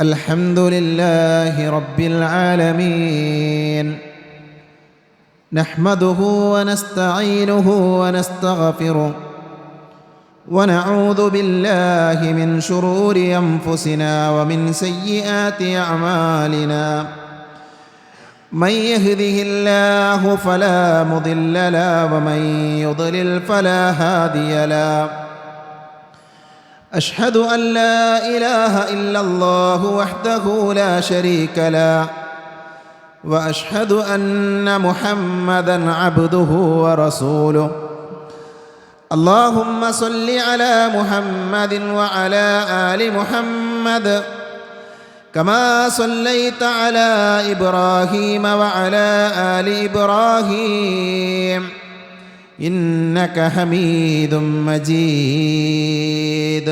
الحمد لله رب العالمين نحمده ونستعينه ونستغفره ونعوذ بالله من شرور أنفسنا ومن سيئات أعمالنا من يهده الله فلا مضل له ومن يضلل فلا هادي له أشهد أن لا إله إلا الله وحده لا شريك له وأشهد أن محمدًا عبده ورسوله اللهم صل على محمد وعلى آل محمد كما صليت على إبراهيم وعلى آل إبراهيم إنك حميد مجيد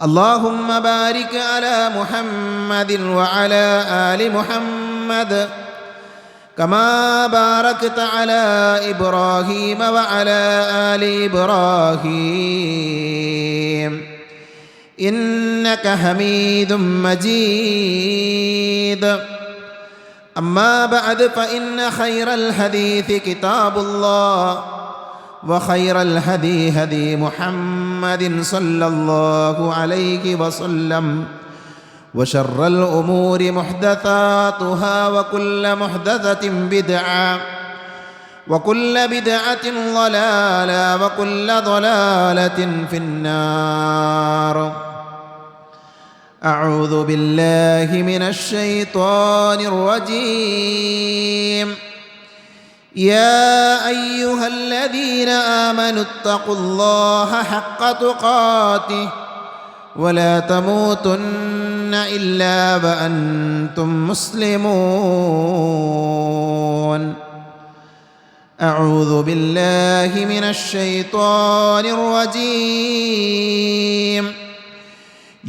اللهم بارك على محمد وعلى آل محمد كما باركت على إبراهيم وعلى آل إبراهيم إنك حميد مجيد أما بعد فإن خير الحديث كتاب الله وخير الهدي هدي محمد صلى الله عليه وسلم وشر الأمور محدثاتها وكل محدثة بدعة وكل بدعة ضلالة وكل ضلالة في النار أعوذ بالله من الشيطان الرجيم يا أيها الذين آمنوا اتقوا الله حق تقاته ولا تموتن إلا وأنتم مسلمون أعوذ بالله من الشيطان الرجيم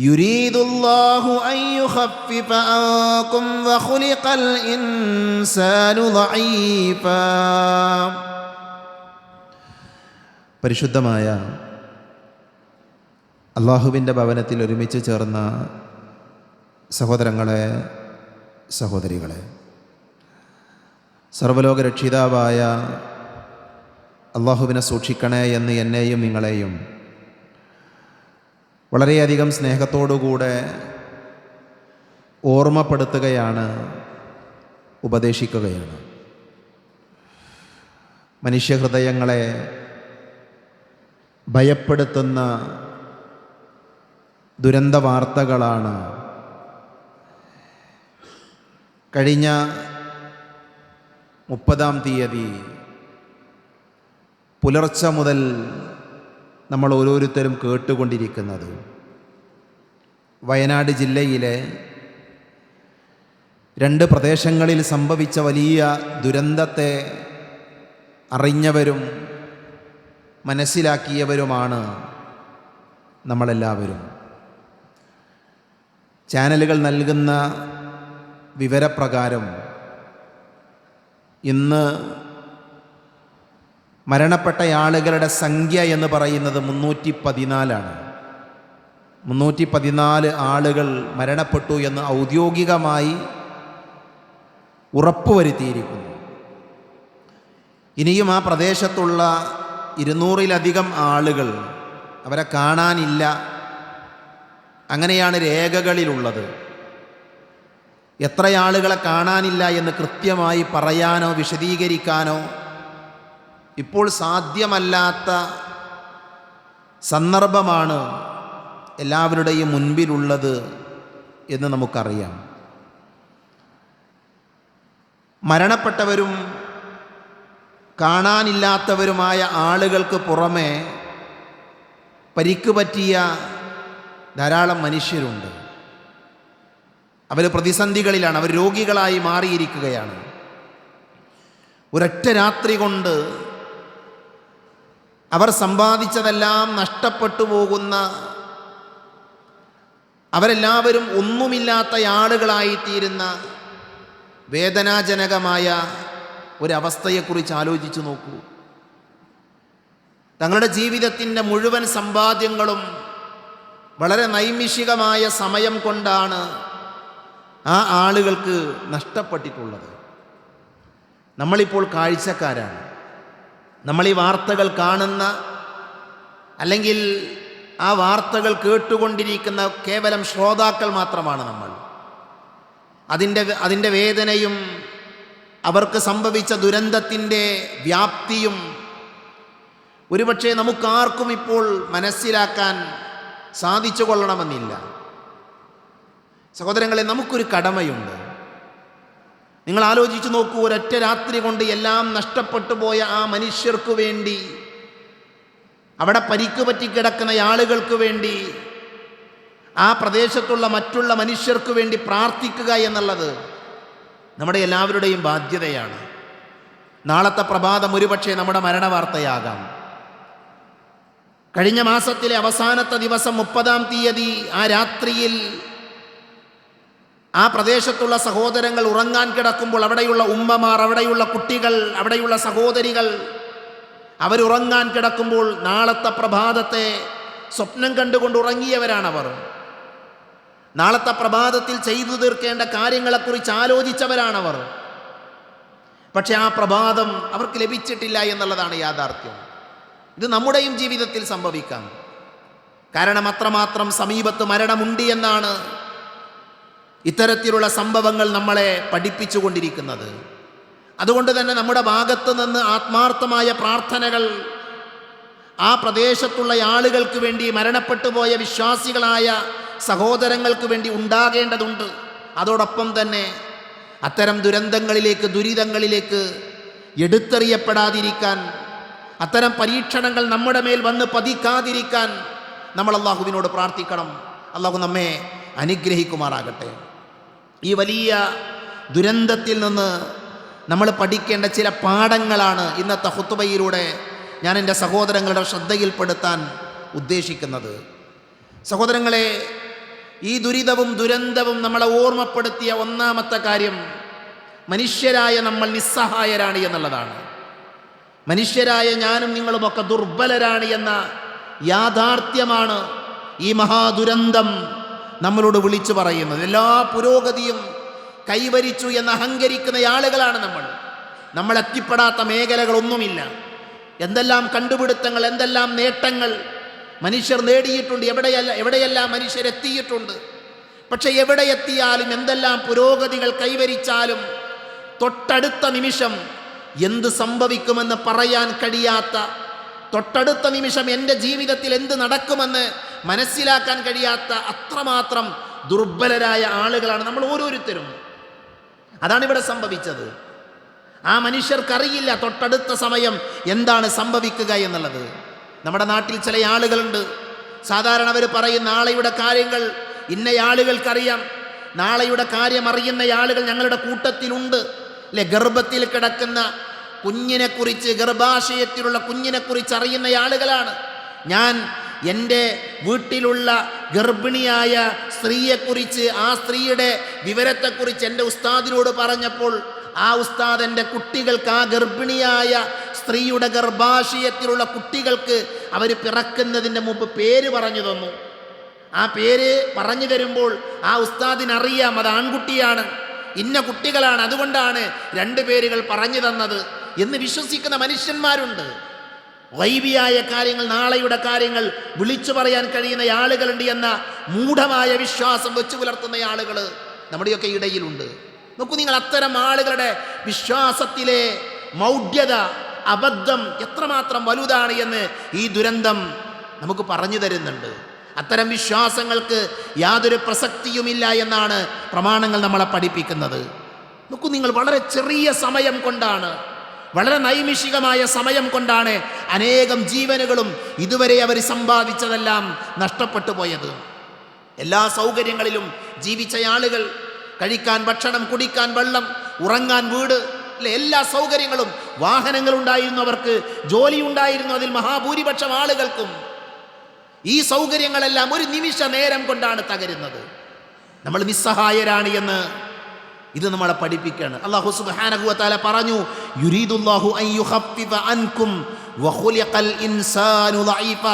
يريد الله أن يخفف عنكم وخلق الإنسان ضعيفا പരിശുദ്ധമായ അല്ലാഹുവിൻ്റെ ഭവനത്തിൽ ഒരുമിച്ച് ചേർന്ന സഹോദരങ്ങളെ, സഹോദരികളെ, സർവ്വലോക രക്ഷിതാവായ അല്ലാഹുവിനെ സൂക്ഷിക്കണേ എന്ന് എന്നെയും നിങ്ങളെയും വളരെയധികം സ്നേഹത്തോടുകൂടെ ഓർമ്മപ്പെടുത്തുകയാണ്, ഉപദേശിക്കുകയാണ്. മനുഷ്യഹൃദയങ്ങളെ ഭയപ്പെടുത്തുന്ന ദുരന്ത വാർത്തകളാണ് കഴിഞ്ഞ 30-ാം തീയതി പുലർച്ചെ മുതൽ നമ്മൾ ഓരോരുത്തരും കേട്ടുകൊണ്ടിരിക്കുന്നത്. വയനാട് ജില്ലയിലെ 2 പ്രദേശങ്ങളിൽ സംഭവിച്ച വലിയ ദുരന്തത്തെ അറിഞ്ഞവരും മനസ്സിലാക്കിയവരുമാണ് നമ്മളെല്ലാവരും. ചാനലുകൾ നൽകുന്ന വിവരപ്രകാരം ഇന്ന് മരണപ്പെട്ട ആളുകളുടെ സംഖ്യ എന്ന് പറയുന്നത് 314 314 ആളുകൾ മരണപ്പെട്ടു എന്ന് ഔദ്യോഗികമായി ഉറപ്പുവരുത്തിയിരിക്കുന്നു. ഇനിയും ആ പ്രദേശത്തുള്ള 200-ലധികം ആളുകൾ അവരെ കാണാനില്ല, അങ്ങനെയാണ് രേഖകളിലുള്ളത്. എത്ര ആളുകളെ കാണാനില്ല എന്ന് കൃത്യമായി പറയാനോ വിശദീകരിക്കാനോ ഇപ്പോൾ സാധ്യമല്ലാത്ത സന്ദർഭമാണ് എല്ലാവരുടെയും മുൻപിലുള്ളത് എന്ന് നമുക്കറിയാം. മരണപ്പെട്ടവരും കാണാനില്ലാത്തവരുമായ ആളുകൾക്ക് പുറമെ പരിക്ക് പറ്റിയ ധാരാളം മനുഷ്യരുണ്ട്. അവർ പ്രതിസന്ധികളിലാണ്, അവർ രോഗികളായി മാറിയിരിക്കുകയാണ്. ഒരൊറ്റ രാത്രി കൊണ്ട് അവർ സമ്പാദിച്ചതെല്ലാം നഷ്ടപ്പെട്ടു പോകുന്ന, അവരെല്ലാവരും ഒന്നുമില്ലാത്ത ആളുകളായിത്തീരുന്ന വേദനാജനകമായ ഒരവസ്ഥയെക്കുറിച്ച് ആലോചിച്ചു നോക്കൂ. തങ്ങളുടെ ജീവിതത്തിൻ്റെ മുഴുവൻ സമ്പാദ്യങ്ങളും വളരെ നൈമിഷികമായ സമയം കൊണ്ടാണ് ആ ആളുകൾക്ക് നഷ്ടപ്പെട്ടിട്ടുള്ളത്. നമ്മളിപ്പോൾ കാഴ്ചക്കാരാണ്. നമ്മൾ ഈ വാർത്തകൾ കാണുന്ന, അല്ലെങ്കിൽ ആ വാർത്തകൾ കേട്ടുകൊണ്ടിരിക്കുന്ന കേവലം ശ്രോതാക്കൾ മാത്രമാണ് നമ്മൾ. അതിൻ്റെ വേദനയും അവർക്ക് സംഭവിച്ച ദുരന്തത്തിൻ്റെ വ്യാപ്തിയും ഒരുപക്ഷെ നമുക്കാർക്കും ഇപ്പോൾ മനസ്സിലാക്കാൻ സാധിച്ചു കൊള്ളണമെന്നില്ല. സഹോദരങ്ങളെ, നമുക്കൊരു കടമയുണ്ട്. നിങ്ങൾ ആലോചിച്ച് നോക്കൂ, ഒരൊറ്റ രാത്രി കൊണ്ട് എല്ലാം നഷ്ടപ്പെട്ടു പോയ ആ മനുഷ്യർക്ക് വേണ്ടി, അവിടെ പരിക്ക് പറ്റി കിടക്കുന്ന ആളുകൾക്ക് വേണ്ടി, ആ പ്രദേശത്തുള്ള മറ്റുള്ള മനുഷ്യർക്ക് വേണ്ടി പ്രാർത്ഥിക്കുക എന്നുള്ളത് നമ്മുടെ എല്ലാവരുടെയും ബാധ്യതയാണ്. നാളത്തെ പ്രഭാതം ഒരുപക്ഷെ നമ്മുടെ മരണവാർത്തയാകാം. കഴിഞ്ഞ മാസത്തിലെ അവസാനത്തെ ദിവസം 30-ാം തീയതി ആ രാത്രിയിൽ ആ പ്രദേശത്തുള്ള സഹോദരങ്ങൾ ഉറങ്ങാൻ കിടക്കുമ്പോൾ അവിടെയുള്ള ഉമ്മമാർ, അവിടെയുള്ള കുട്ടികൾ, അവിടെയുള്ള സഹോദരികൾ അവരുറങ്ങാൻ കിടക്കുമ്പോൾ നാളത്തെ പ്രഭാതത്തെ സ്വപ്നം കണ്ടുകൊണ്ട് ഉറങ്ങിയവരാണവർ. നാളത്തെ പ്രഭാതത്തിൽ ചെയ്തു തീർക്കേണ്ട കാര്യങ്ങളെക്കുറിച്ച് ആലോചിച്ചവരാണവർ. പക്ഷെ ആ പ്രഭാതം അവർക്ക് ലഭിച്ചിട്ടില്ല എന്നുള്ളതാണ് യാഥാർത്ഥ്യം. ഇത് നമ്മുടെയും ജീവിതത്തിൽ സംഭവിക്കാം. കാരണം അത്രമാത്രം സമീപത്ത് മരണമുണ്ട് എന്നാണ് ഇത്തരത്തിലുള്ള സംഭവങ്ങൾ നമ്മളെ പഠിപ്പിച്ചുകൊണ്ടിരിക്കുന്നത്. അതുകൊണ്ട് തന്നെ നമ്മുടെ ഭാഗത്ത് നിന്ന് ആത്മാർത്ഥമായ പ്രാർത്ഥനകൾ ആ പ്രദേശത്തുള്ള ആളുകൾക്ക് വേണ്ടി, മരണപ്പെട്ടു പോയ വിശ്വാസികളായ സഹോദരങ്ങൾക്ക് വേണ്ടി ഉണ്ടാകേണ്ടതുണ്ട്. അതോടൊപ്പം തന്നെ അത്തരം ദുരന്തങ്ങളിലേക്ക്, ദുരിതങ്ങളിലേക്ക് എടുത്തെറിയപ്പെടാതിരിക്കാൻ, അത്തരം പരീക്ഷണങ്ങൾ നമ്മുടെ മേൽ വന്ന് പതിക്കാതിരിക്കാൻ നമ്മൾ അള്ളാഹുവിനോട് പ്രാർത്ഥിക്കണം. അള്ളാഹു നമ്മെ അനുഗ്രഹിക്കുമാറാകട്ടെ. ഈ വലിയ ദുരന്തത്തിൽ നിന്ന് നമ്മൾ പഠിക്കേണ്ട ചില പാഠങ്ങളാണ് ഇന്നത്തെ ഖുതുബയിലൂടെ ഞാൻ എൻ്റെ സഹോദരങ്ങളുടെ ശ്രദ്ധയിൽപ്പെടുത്താൻ ഉദ്ദേശിക്കുന്നത്. സഹോദരങ്ങളെ, ഈ ദുരിതവും ദുരന്തവും നമ്മളെ ഓർമ്മപ്പെടുത്തിയ ഒന്നാമത്തെ കാര്യം മനുഷ്യരായ നമ്മൾ നിസ്സഹായരാണ് എന്നുള്ളതാണ്. മനുഷ്യരായ ഞാനും നിങ്ങളുമൊക്കെ ദുർബലരാണ് എന്ന യാഥാർത്ഥ്യമാണ് ഈ മഹാദുരന്തം നമ്മളോട് വിളിച്ചു പറയുന്നത്. എല്ലാ പുരോഗതിയും കൈവരിച്ചു എന്ന് അഹങ്കരിക്കുന്ന ആളുകളാണ് നമ്മൾ എത്തിപ്പെടാത്ത മേഖലകളൊന്നുമില്ല. എന്തെല്ലാം കണ്ടുപിടുത്തങ്ങൾ, എന്തെല്ലാം നേട്ടങ്ങൾ മനുഷ്യർ നേടിയിട്ടുണ്ട്, എവിടെയെല്ലാം മനുഷ്യരെത്തിയിട്ടുണ്ട്. പക്ഷെ എവിടെ എത്തിയാലും, എന്തെല്ലാം പുരോഗതികൾ കൈവരിച്ചാലും തൊട്ടടുത്ത നിമിഷം എന്ത് സംഭവിക്കുമെന്ന് പറയാൻ കഴിയാത്ത, തൊട്ടടുത്ത നിമിഷം എൻ്റെ ജീവിതത്തിൽ എന്ത് നടക്കുമെന്ന് മനസ്സിലാക്കാൻ കഴിയാത്ത അത്രമാത്രം ദുർബലരായ ആളുകളാണ് നമ്മൾ ഓരോരുത്തരും. അതാണ് ഇവിടെ സംഭവിച്ചത്. ആ മനുഷ്യർക്കറിയില്ല തൊട്ടടുത്ത സമയം എന്താണ് സംഭവിക്കുക എന്നുള്ളത്. നമ്മുടെ നാട്ടിൽ ചില ആളുകളുണ്ട്, സാധാരണ അവർ പറയും നാളെയുടെ കാര്യങ്ങൾ ഇന്ന ആളുകൾക്കറിയാം, നാളെയുടെ കാര്യം അറിയുന്ന ആളുകൾ ഞങ്ങളുടെ കൂട്ടത്തിലുണ്ട്. അല്ലെ, ഗർഭത്തിൽ കിടക്കുന്ന കുഞ്ഞിനെക്കുറിച്ച്, ഗർഭാശയത്തിലുള്ള കുഞ്ഞിനെക്കുറിച്ച് അറിയുന്ന ആളുകളാണ്. ഞാൻ എൻ്റെ വീട്ടിലുള്ള ഗർഭിണിയായ സ്ത്രീയെക്കുറിച്ച്, ആ സ്ത്രീയുടെ വിവരത്തെക്കുറിച്ച് എൻ്റെ ഉസ്താദിനോട് പറഞ്ഞപ്പോൾ ആ ഉസ്താദ് എൻ്റെ കുട്ടികൾക്ക്, ആ ഗർഭിണിയായ സ്ത്രീയുടെ ഗർഭാശയത്തിലുള്ള കുട്ടികൾക്ക് അവർ പിറക്കുന്നതിൻ്റെ മുമ്പ് പേര് പറഞ്ഞു തന്നു. ആ പേര് പറഞ്ഞു തരുമ്പോൾ ആ ഉസ്താദിനറിയാം അത് ആൺകുട്ടിയാണ്, ഇന്ന കുട്ടികളാണ്, അതുകൊണ്ടാണ് 2 പേരുകൾ പറഞ്ഞു തന്നത് എന്ന് വിശ്വസിക്കുന്ന മനുഷ്യന്മാരുണ്ട്. ഗൈബിയായ കാര്യങ്ങൾ, നാളെയുടെ കാര്യങ്ങൾ വിളിച്ചു പറയാൻ കഴിയുന്ന ആളുകളുണ്ട് എന്ന മൂഢമായ വിശ്വാസം വെച്ചു പുലർത്തുന്ന ആളുകൾ നമ്മുടെയൊക്കെ ഇടയിലുണ്ട്. നോക്കൂ നിങ്ങൾ, അത്തരം ആളുകളുടെ വിശ്വാസത്തിലെ മൗഢ്യത, അബദ്ധം എത്രമാത്രം വലുതാണ് എന്ന് ഈ ദുരന്തം നമുക്ക് പറഞ്ഞു തരുന്നുണ്ട്. അത്തരം വിശ്വാസങ്ങൾക്ക് യാതൊരു പ്രസക്തിയുമില്ല എന്നാണ് പ്രമാണങ്ങൾ നമ്മളെ പഠിപ്പിക്കുന്നത്. നോക്കൂ നിങ്ങൾ, വളരെ ചെറിയ സമയം കൊണ്ടാണ്, വളരെ നൈമിഷികമായ സമയം കൊണ്ടാണ് അനേകം ജീവനുകളും ഇതുവരെ അവർ സമ്പാദിച്ചതെല്ലാം നഷ്ടപ്പെട്ടു പോയത്. എല്ലാ സൗകര്യങ്ങളിലും ജീവിച്ച ആളുകൾ, കഴിക്കാൻ ഭക്ഷണം, കുടിക്കാൻ വെള്ളം, ഉറങ്ങാൻ വീട്, അല്ലെ, എല്ലാ സൗകര്യങ്ങളും, വാഹനങ്ങളുണ്ടായിരുന്നു, അവർക്ക് ജോലി ഉണ്ടായിരുന്നു, അതിൽ മഹാഭൂരിപക്ഷം ആളുകൾക്കും. ഈ സൗകര്യങ്ങളെല്ലാം ഒരു നിമിഷ നേരം കൊണ്ടാണ് തകരുന്നത്. നമ്മൾ നിസ്സഹായരാണ് എന്ന് ഇത് നമ്മളെ പഠിപ്പിക്കുകയാണ്. അല്ലാഹു സുബ്ഹാനഹു വ തആല പറഞ്ഞു, യുരീദുല്ലാഹു അൻ യുഖഫിഫ അൻകും വഖുലിഖൽ ഇൻസാനു ദഈഫ.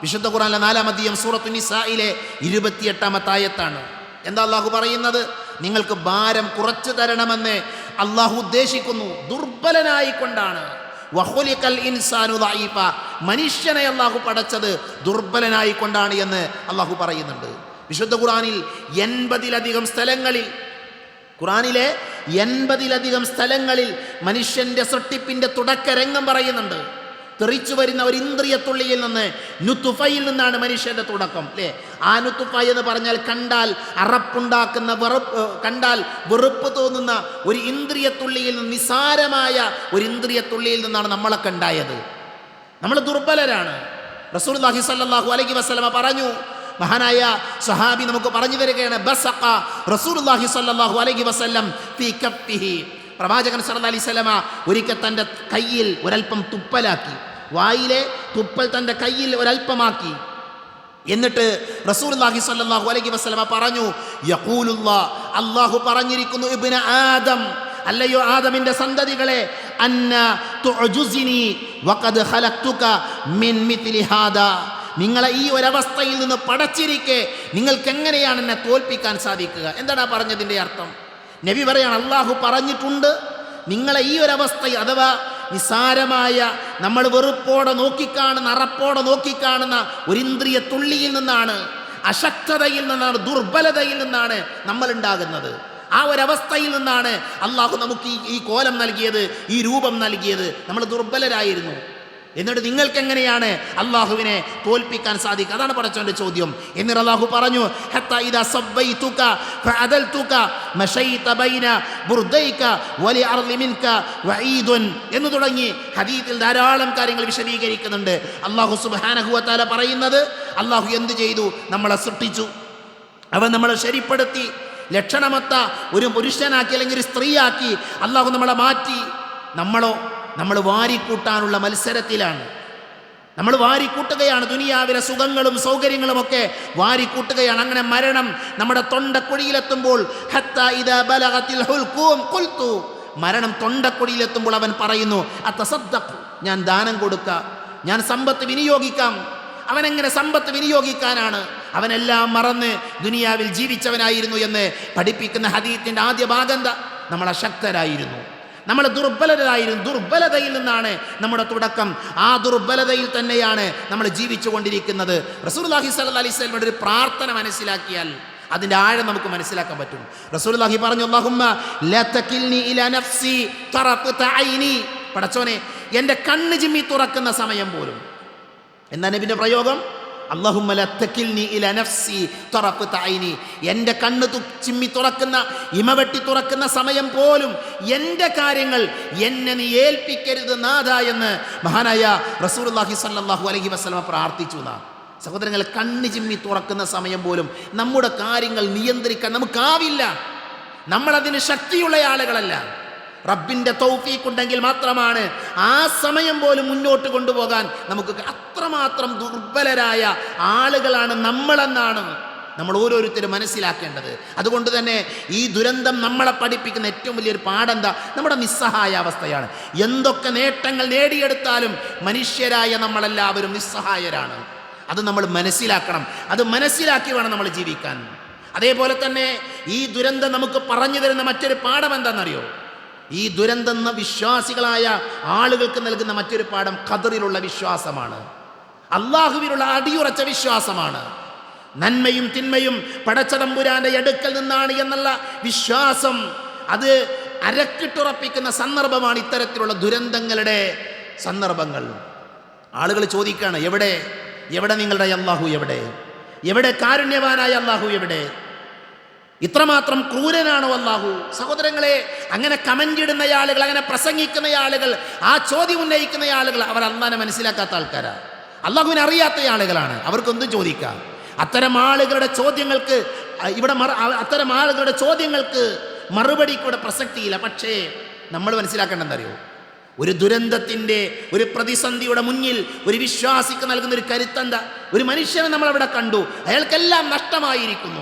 വിശുദ്ധ ഖുർആനിലെ 4-ാം അധ്യായം സൂറത്തു നിസായിലെ 28-ാമത്തെ ആയത്താണ്. എന്താ അള്ളാഹു പറയുന്നത്? നിങ്ങൾക്ക് ഭാരം കുറച്ചു തരണമെന്ന് അള്ളാഹു ഉദ്ദേശിക്കുന്നു. ദുർബലനായിക്കൊണ്ടാണ്. വഖുലിഖൽ ഇൻസാനു ദഈഫ, മനുഷ്യനെ അള്ളാഹു പടച്ചത് ദുർബലനായിക്കൊണ്ടാണ് എന്ന് അള്ളാഹു പറയുന്നുണ്ട്. വിശുദ്ധ ഖുർആനിൽ 80-ലധികം സ്ഥലങ്ങളിൽ, ഖുർആനിലെ 80-ലധികം സ്ഥലങ്ങളിൽ മനുഷ്യന്റെ സൃഷ്ടിപ്പിന്റെ തുടക്കരംഗം പറയുന്നുണ്ട്. തെറിച്ചു വരുന്ന ഒരു ഇന്ദ്രിയത്തുള്ളിയിൽ നിന്ന്, നുത്തുഫയിൽ നിന്നാണ് മനുഷ്യന്റെ തുടക്കം, അല്ലേ? ആ നുത്തുഫ എന്ന് പറഞ്ഞാൽ കണ്ടാൽ അറപ്പുണ്ടാക്കുന്ന, കണ്ടാൽ വെറുപ്പ് തോന്നുന്ന ഒരു ഇന്ദ്രിയത്തുള്ളിയിൽ നിന്ന്, നിസാരമായ ഒരു ഇന്ദ്രിയത്തുള്ളിയിൽ നിന്നാണ് നമ്മളൊക്കെ ഉണ്ടായത്. നമ്മൾ ദുർബലരാണ്. റസൂലുള്ളാഹി സ്വല്ലല്ലാഹു അലൈഹി വസല്ലമ പറഞ്ഞു, മഹാനായ സഹാബി നമുക്ക് പറഞ്ഞു തരികയാണ്, ബസഖ റസൂലുള്ളാഹി സ്വല്ലല്ലാഹു അലൈഹി വസല്ലം ഫീ കഫ്ഫിഹി, പ്രവാചകൻ സല്ലല്ലാഹു അലൈഹി വസല്ലമ ഒരിക്കൽ തൻ്റെ കയ്യിൽ ഒരൽപ്പം തുപ്പലാക്കി, വായിലെ തുപ്പൽ തൻ്റെ കയ്യിൽ ഒരൽപ്പമാക്കി. എന്നിട്ട് റസൂലുള്ളാഹി സ്വല്ലല്ലാഹു അലൈഹി വസല്ലമ പറഞ്ഞു, യഖൂലുല്ലാഹ്, അല്ലാഹു പറഞ്ഞിരിക്കുന്നു, ഇബ്ന ആദം, അല്ലയോ ആദമിന്റെ സന്തതികളെ, അന്ന തുഅജുസിനി വഖദ് ഖലഖ്തുക മിൻ മിത്ലി ഹാദാ, നിങ്ങളെ ഈ ഒരവസ്ഥയിൽ നിന്ന് പടച്ചിരിക്കെ നിങ്ങൾക്ക് എങ്ങനെയാണ് എന്നെ തോൽപ്പിക്കാൻ സാധിക്കുക? എന്താണ് പറഞ്ഞതിൻ്റെ അർത്ഥം? നബി പറയാണ്, അള്ളാഹു പറഞ്ഞിട്ടുണ്ട്, നിങ്ങളെ ഈ ഒരവസ്ഥ, അഥവാ നിസാരമായ, നമ്മൾ വെറുപ്പോടെ നോക്കിക്കാണുന്ന, അറപ്പോടെ നോക്കിക്കാണുന്ന ഒരു ഇന്ദ്രിയ തുള്ളിയിൽ നിന്നാണ്, അശക്തതയിൽ നിന്നാണ്, ദുർബലതയിൽ നിന്നാണ് നമ്മൾ ഉണ്ടാകുന്നത്. ആ ഒരവസ്ഥയിൽ നിന്നാണ് അള്ളാഹു നമുക്ക് ഈ കോലം നൽകിയത്, ഈ രൂപം നൽകിയത്. നമ്മൾ ദുർബലരായിരുന്നു. എന്നിട്ട് നിങ്ങൾക്ക് എങ്ങനെയാണ് അള്ളാഹുവിനെ തോൽപ്പിക്കാൻ സാധിക്കുക? അതാണ് പടച്ചവന്റെ ചോദ്യം. എന്നിട്ട് അള്ളാഹു പറഞ്ഞു, ഹത്താ ഇദാ സബ്ബൈതുക ഫഅദൽതുക മശൈത ബൈന ബുർദൈക വലി അർളി മിൻക വഈദുൻ എന്ന് തുടങ്ങി ഹദീസിൽ ധാരാളം കാര്യങ്ങൾ വിശദീകരിക്കുന്നുണ്ട്. അള്ളാഹു സുബ്ഹാനഹു വ തആല പറയുന്നത്, അള്ളാഹു എന്ത് ചെയ്തു? നമ്മളെ സൃഷ്ടിച്ചു, അവൻ നമ്മളെ ശരിപ്പെടുത്തി, ലക്ഷണമൊത്ത ഒരു പുരുഷനാക്കി അല്ലെങ്കിൽ ഒരു സ്ത്രീയാക്കി അള്ളാഹു നമ്മളെ മാറ്റി. നമ്മൾ വാരിക്കൂട്ടാനുള്ള മത്സരത്തിലാണ്. നമ്മൾ വാരിക്കൂട്ടുകയാണ്, ദുനിയാവിലെ സുഖങ്ങളും സൗകര്യങ്ങളും ഒക്കെ വാരിക്കൂട്ടുകയാണ്. അങ്ങനെ മരണം നമ്മുടെ തൊണ്ടക്കുഴിയിലെത്തുമ്പോൾ, ഹത്താ ഇദാ ബലഗത്തിൽ ഹുൽഖൂം ഖുൽതു, മരണം തൊണ്ടക്കുഴിയിലെത്തുമ്പോൾ അവൻ പറയുന്നു, അതസദ്ദഖ്, ഞാൻ ദാനം കൊടുക്കാം, ഞാൻ സമ്പത്ത് വിനിയോഗിക്കാം. അവനെങ്ങനെ സമ്പത്ത് വിനിയോഗിക്കാനാണ്? അവനെല്ലാം മറന്ന് ദുനിയാവിൽ ജീവിച്ചവനായിരുന്നു എന്ന് പഠിപ്പിക്കുന്ന ഹദീസിന്റെ ആദ്യ ഭാഗം എന്താ? നമ്മൾ അശക്തരായിരുന്നു, നമ്മൾ ദുർബലരായിരുന്നു. ദുർബലതയിൽ നിന്നാണ് നമ്മുടെ തുടക്കം. ആ ദുർബലതയിൽ തന്നെയാണ് നമ്മൾ ജീവിച്ചു കൊണ്ടിരിക്കുന്നത്. റസൂലുള്ളാഹി സ്വല്ലല്ലാഹി അലൈഹി വസല്ലമയുടെ ഒരു പ്രാർത്ഥന മനസ്സിലാക്കിയാൽ അതിൻ്റെ ആഴം നമുക്ക് മനസ്സിലാക്കാൻ പറ്റും. റസൂലുള്ളാഹി പറഞ്ഞു, അല്ലാഹുമ്മ ലാ തകിൽനി ഇലാ നഫ്സി തറഫത ഐനി, പടച്ചോനെ എൻ്റെ കണ്ണ് ചിമ്മി തുറക്കുന്ന സമയം പോലും. എന്താ നബിൻ്റെ പ്രയോഗം? അല്ലാഹുമ്മ ലാ തകിൽനി ഇലാ നഫ്സി തറഫത ഐനി, എൻ്റെ കണ്ണ് ചിമ്മി തുറക്കുന്ന, ഇമവെട്ടി തുറക്കുന്ന സമയം പോലും എൻ്റെ കാര്യങ്ങൾ എന്നെ നീ ഏൽപ്പിക്കരുത് നാഥ എന്ന് മഹാനായ റസൂലുള്ളാഹി സ്വല്ലല്ലാഹു അലൈഹി വസല്ലമ പ്രാർത്ഥിച്ചു. സഹോദരങ്ങൾ, കണ്ണ് ചിമ്മി തുറക്കുന്ന സമയം പോലും നമ്മുടെ കാര്യങ്ങൾ നിയന്ത്രിക്കാൻ നമുക്കാവില്ല. നമ്മളതിന് ശക്തിയുള്ള ആളുകളല്ല. റബ്ബിൻ്റെ തൗഫീഖ് ഉണ്ടെങ്കിൽ മാത്രമാണ് ആ സമയം പോലും മുന്നോട്ട് കൊണ്ടുപോകാൻ നമുക്ക്. അത്രമാത്രം ദുർബലരായ ആളുകളാണ് നമ്മളെന്നാണ് നമ്മൾ ഓരോരുത്തരും മനസ്സിലാക്കേണ്ടത്. അതുകൊണ്ട് തന്നെ ഈ ദുരന്തം നമ്മളെ പഠിപ്പിക്കുന്ന ഏറ്റവും വലിയൊരു പാഠെന്താ? നമ്മുടെ നിസ്സഹായ അവസ്ഥയാണ്. എന്തൊക്കെ നേട്ടങ്ങൾ നേടിയെടുത്താലും മനുഷ്യരായ നമ്മളെല്ലാവരും നിസ്സഹായരാണ്. അത് നമ്മൾ മനസ്സിലാക്കണം. അത് മനസ്സിലാക്കി വേണം നമ്മൾ ജീവിക്കാൻ. അതേപോലെ തന്നെ ഈ ദുരന്തം നമുക്ക് പറഞ്ഞു തരുന്ന മറ്റൊരു പാഠം എന്താണെന്നറിയോ? ഈ ദുരന്തം വിശ്വാസികളായ ആളുകൾക്ക് നൽകുന്ന മറ്റൊരു പാഠം ഖദറിലുള്ള വിശ്വാസമാണ്, അള്ളാഹുവിലുള്ള അടിയുറച്ച വിശ്വാസമാണ്. നന്മയും തിന്മയും പടച്ചതമ്പുരാന്റെ അടുക്കൽ നിന്നാണ് എന്നുള്ള വിശ്വാസം, അത് അരക്കിട്ടുറപ്പിക്കുന്ന സന്ദർഭമാണ് ഇത്തരത്തിലുള്ള ദുരന്തങ്ങളുടെ സന്ദർഭങ്ങൾ. ആളുകൾ ചോദിക്കുകയാണ്, എവിടെ നിങ്ങളുടെ അള്ളാഹു? എവിടെ കാരുണ്യവാനായ അള്ളാഹു? എവിടെ? ഇത്രമാത്രം ക്രൂരനാണോ അള്ളാഹു? സഹോദരങ്ങളെ, അങ്ങനെ കമന്റ് ഇടുന്ന ആളുകൾ, അങ്ങനെ പ്രസംഗിക്കുന്ന ആളുകൾ, ആ ചോദ്യം ഉന്നയിക്കുന്ന ആളുകൾ, അവർ അള്ളാഹിനെ മനസ്സിലാക്കാത്ത ആൾക്കാരാണ്, അള്ളാഹുവിനെ അറിയാത്ത ആളുകളാണ്. അവർക്കൊന്നും ചോദിക്കാം. അത്തരം ആളുകളുടെ ചോദ്യങ്ങൾക്ക് മറുപടിക്കൂടെ പ്രസക്തിയില്ല. പക്ഷേ നമ്മൾ മനസ്സിലാക്കേണ്ടതെന്നറിയോ? ഒരു ദുരന്തത്തിൻ്റെ, ഒരു പ്രതിസന്ധിയുടെ മുന്നിൽ ഒരു വിശ്വാസിക്ക് നൽകുന്ന ഒരു കരുത്തെന്താ? ഒരു മനുഷ്യനെ നമ്മളവിടെ കണ്ടു, അയാൾക്കെല്ലാം നഷ്ടമായിരിക്കുന്നു.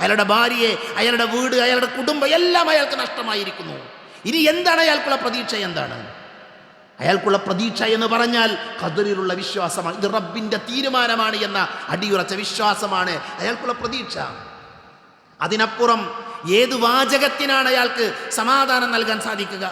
അയാളുടെ ഭാര്യയെ, അയാളുടെ വീട്, അയാളുടെ കുടുംബം എല്ലാം അയാൾക്ക് നഷ്ടമായിരിക്കുന്നു. ഇനി എന്താണ് അയാൾക്കുള്ള പ്രതീക്ഷ? എന്താണ്? അയാൾക്കുള്ള പ്രതീക്ഷ എന്ന് പറഞ്ഞാൽ ഖദറിലുള്ള വിശ്വാസമാണ്. ഇത് റബ്ബിൻ്റെ തീരുമാനമാണ് എന്ന അടിയുറച്ച വിശ്വാസമാണ് അയാൾക്കുള്ള പ്രതീക്ഷ. അതിനപ്പുറം ഏത് വാചകത്തിനാണ് അയാൾക്ക് സമാധാനം നൽകാൻ സാധിക്കുക?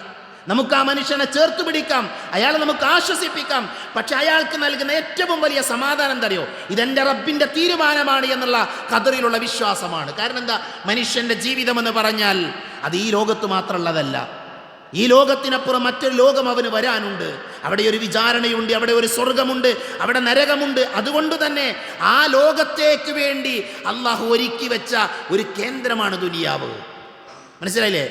നമുക്ക് ആ മനുഷ്യനെ ചേർത്ത് പിടിക്കാം, അയാളെ നമുക്ക് ആശ്വസിപ്പിക്കാം. പക്ഷെ അയാൾക്ക് നൽകുന്ന ഏറ്റവും വലിയ സമാധാനം എന്തറിയോ? ഇതെൻ്റെ റബ്ബിൻ്റെ തീരുമാനമാണ് എന്നുള്ള ഖദറിലുള്ള വിശ്വാസമാണ്. കാരണം എന്താ? മനുഷ്യൻ്റെ ജീവിതം എന്ന് പറഞ്ഞാൽ അത് ഈ ലോകത്ത് മാത്രമുള്ളതല്ല. ഈ ലോകത്തിനപ്പുറം മറ്റൊരു ലോകം അവന് വരാനുണ്ട്. അവിടെ ഒരു വിചാരണയുണ്ട്, അവിടെ ഒരു സ്വർഗമുണ്ട്, അവിടെ നരകമുണ്ട്. അതുകൊണ്ട് തന്നെ ആ ലോകത്തേക്ക് വേണ്ടി അള്ളാഹു ഒരുക്കി വെച്ച ഒരു കേന്ദ്രമാണ് ദുനിയാവ്. മനസ്സിലായില്ലേ?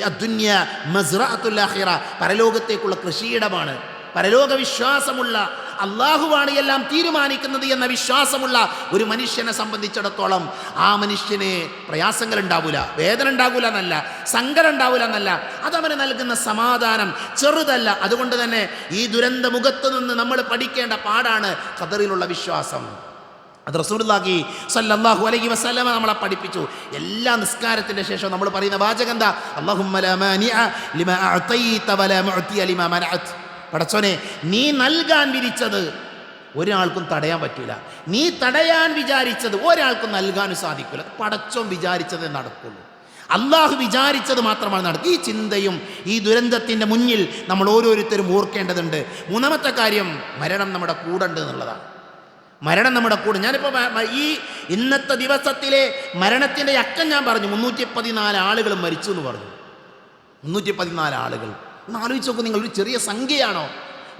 അദ്ദുനിയ മസ്റഅത്തുൽ ആഖിറ, പരലോകത്തേക്കുള്ള കൃഷിയിടമാണ്. പരലോക വിശ്വാസമുള്ള, അള്ളാഹുവാണ് എല്ലാം തീരുമാനിക്കുന്നത് എന്ന വിശ്വാസമുള്ള ഒരു മനുഷ്യനെ സംബന്ധിച്ചിടത്തോളം ആ മനുഷ്യന് പ്രയാസങ്ങൾ ഉണ്ടാവില്ല, വേദന ഉണ്ടാവില്ല എന്നല്ല, സങ്കടം ഉണ്ടാവില്ല എന്നല്ല, അതവന് നൽകുന്ന സമാധാനം ചെറുതല്ല. അതുകൊണ്ട് തന്നെ ഈ ദുരന്ത മുഖത്ത് നിന്ന് നമ്മൾ പഠിക്കേണ്ട പാഠാണ് ഖദറിലുള്ള വിശ്വാസം. അത് റസൂലുള്ളാഹി സ്വല്ലല്ലാഹു അലൈഹി വസല്ലമ നമ്മളെ പഠിപ്പിച്ചു. എല്ലാ നിസ്കാരത്തിൻ്റെ ശേഷം നമ്മൾ പറയുന്ന വാചകം എന്താ? അല്ലാഹുമ്മ ലാ മാനിഅ ലിമാ അഅതൈത വലാ മുഅതിയ ലിമാ മനഅത. പടച്ചോനെ, നീ നൽകാൻ വിധിച്ചത് ഒരാൾക്കും തടയാൻ പറ്റില്ല, നീ തടയാൻ വിചാരിച്ചത് ഒരാൾക്കും നൽകാനും സാധിക്കില്ല. പടച്ചോൻ വിചാരിച്ചതേ നടക്കുള്ളൂ, അള്ളാഹു വിചാരിച്ചത് മാത്രമാണ് നടക്കുക. ഈ ചിന്തയും ഈ ദുരന്തത്തിൻ്റെ മുന്നിൽ നമ്മൾ ഓരോരുത്തരും ഓർക്കേണ്ടതുണ്ട്. മൂന്നാമത്തെ കാര്യം, മരണം നമ്മുടെ കൂടെ ഉണ്ട് എന്നുള്ളതാണ്. മരണം നമ്മുടെ കൂടെ. ഞാനിപ്പോൾ ഈ ഇന്നത്തെ ദിവസത്തിലെ മരണത്തിൻ്റെ അക്കം ഞാൻ പറഞ്ഞു. 314 ആളുകൾ മരിച്ചു എന്ന് പറഞ്ഞു. 314 ആളുകൾ. ഒന്ന് ആലോചിച്ച് നോക്കൂ നിങ്ങൾ, ഒരു ചെറിയ സംഖ്യയാണോ?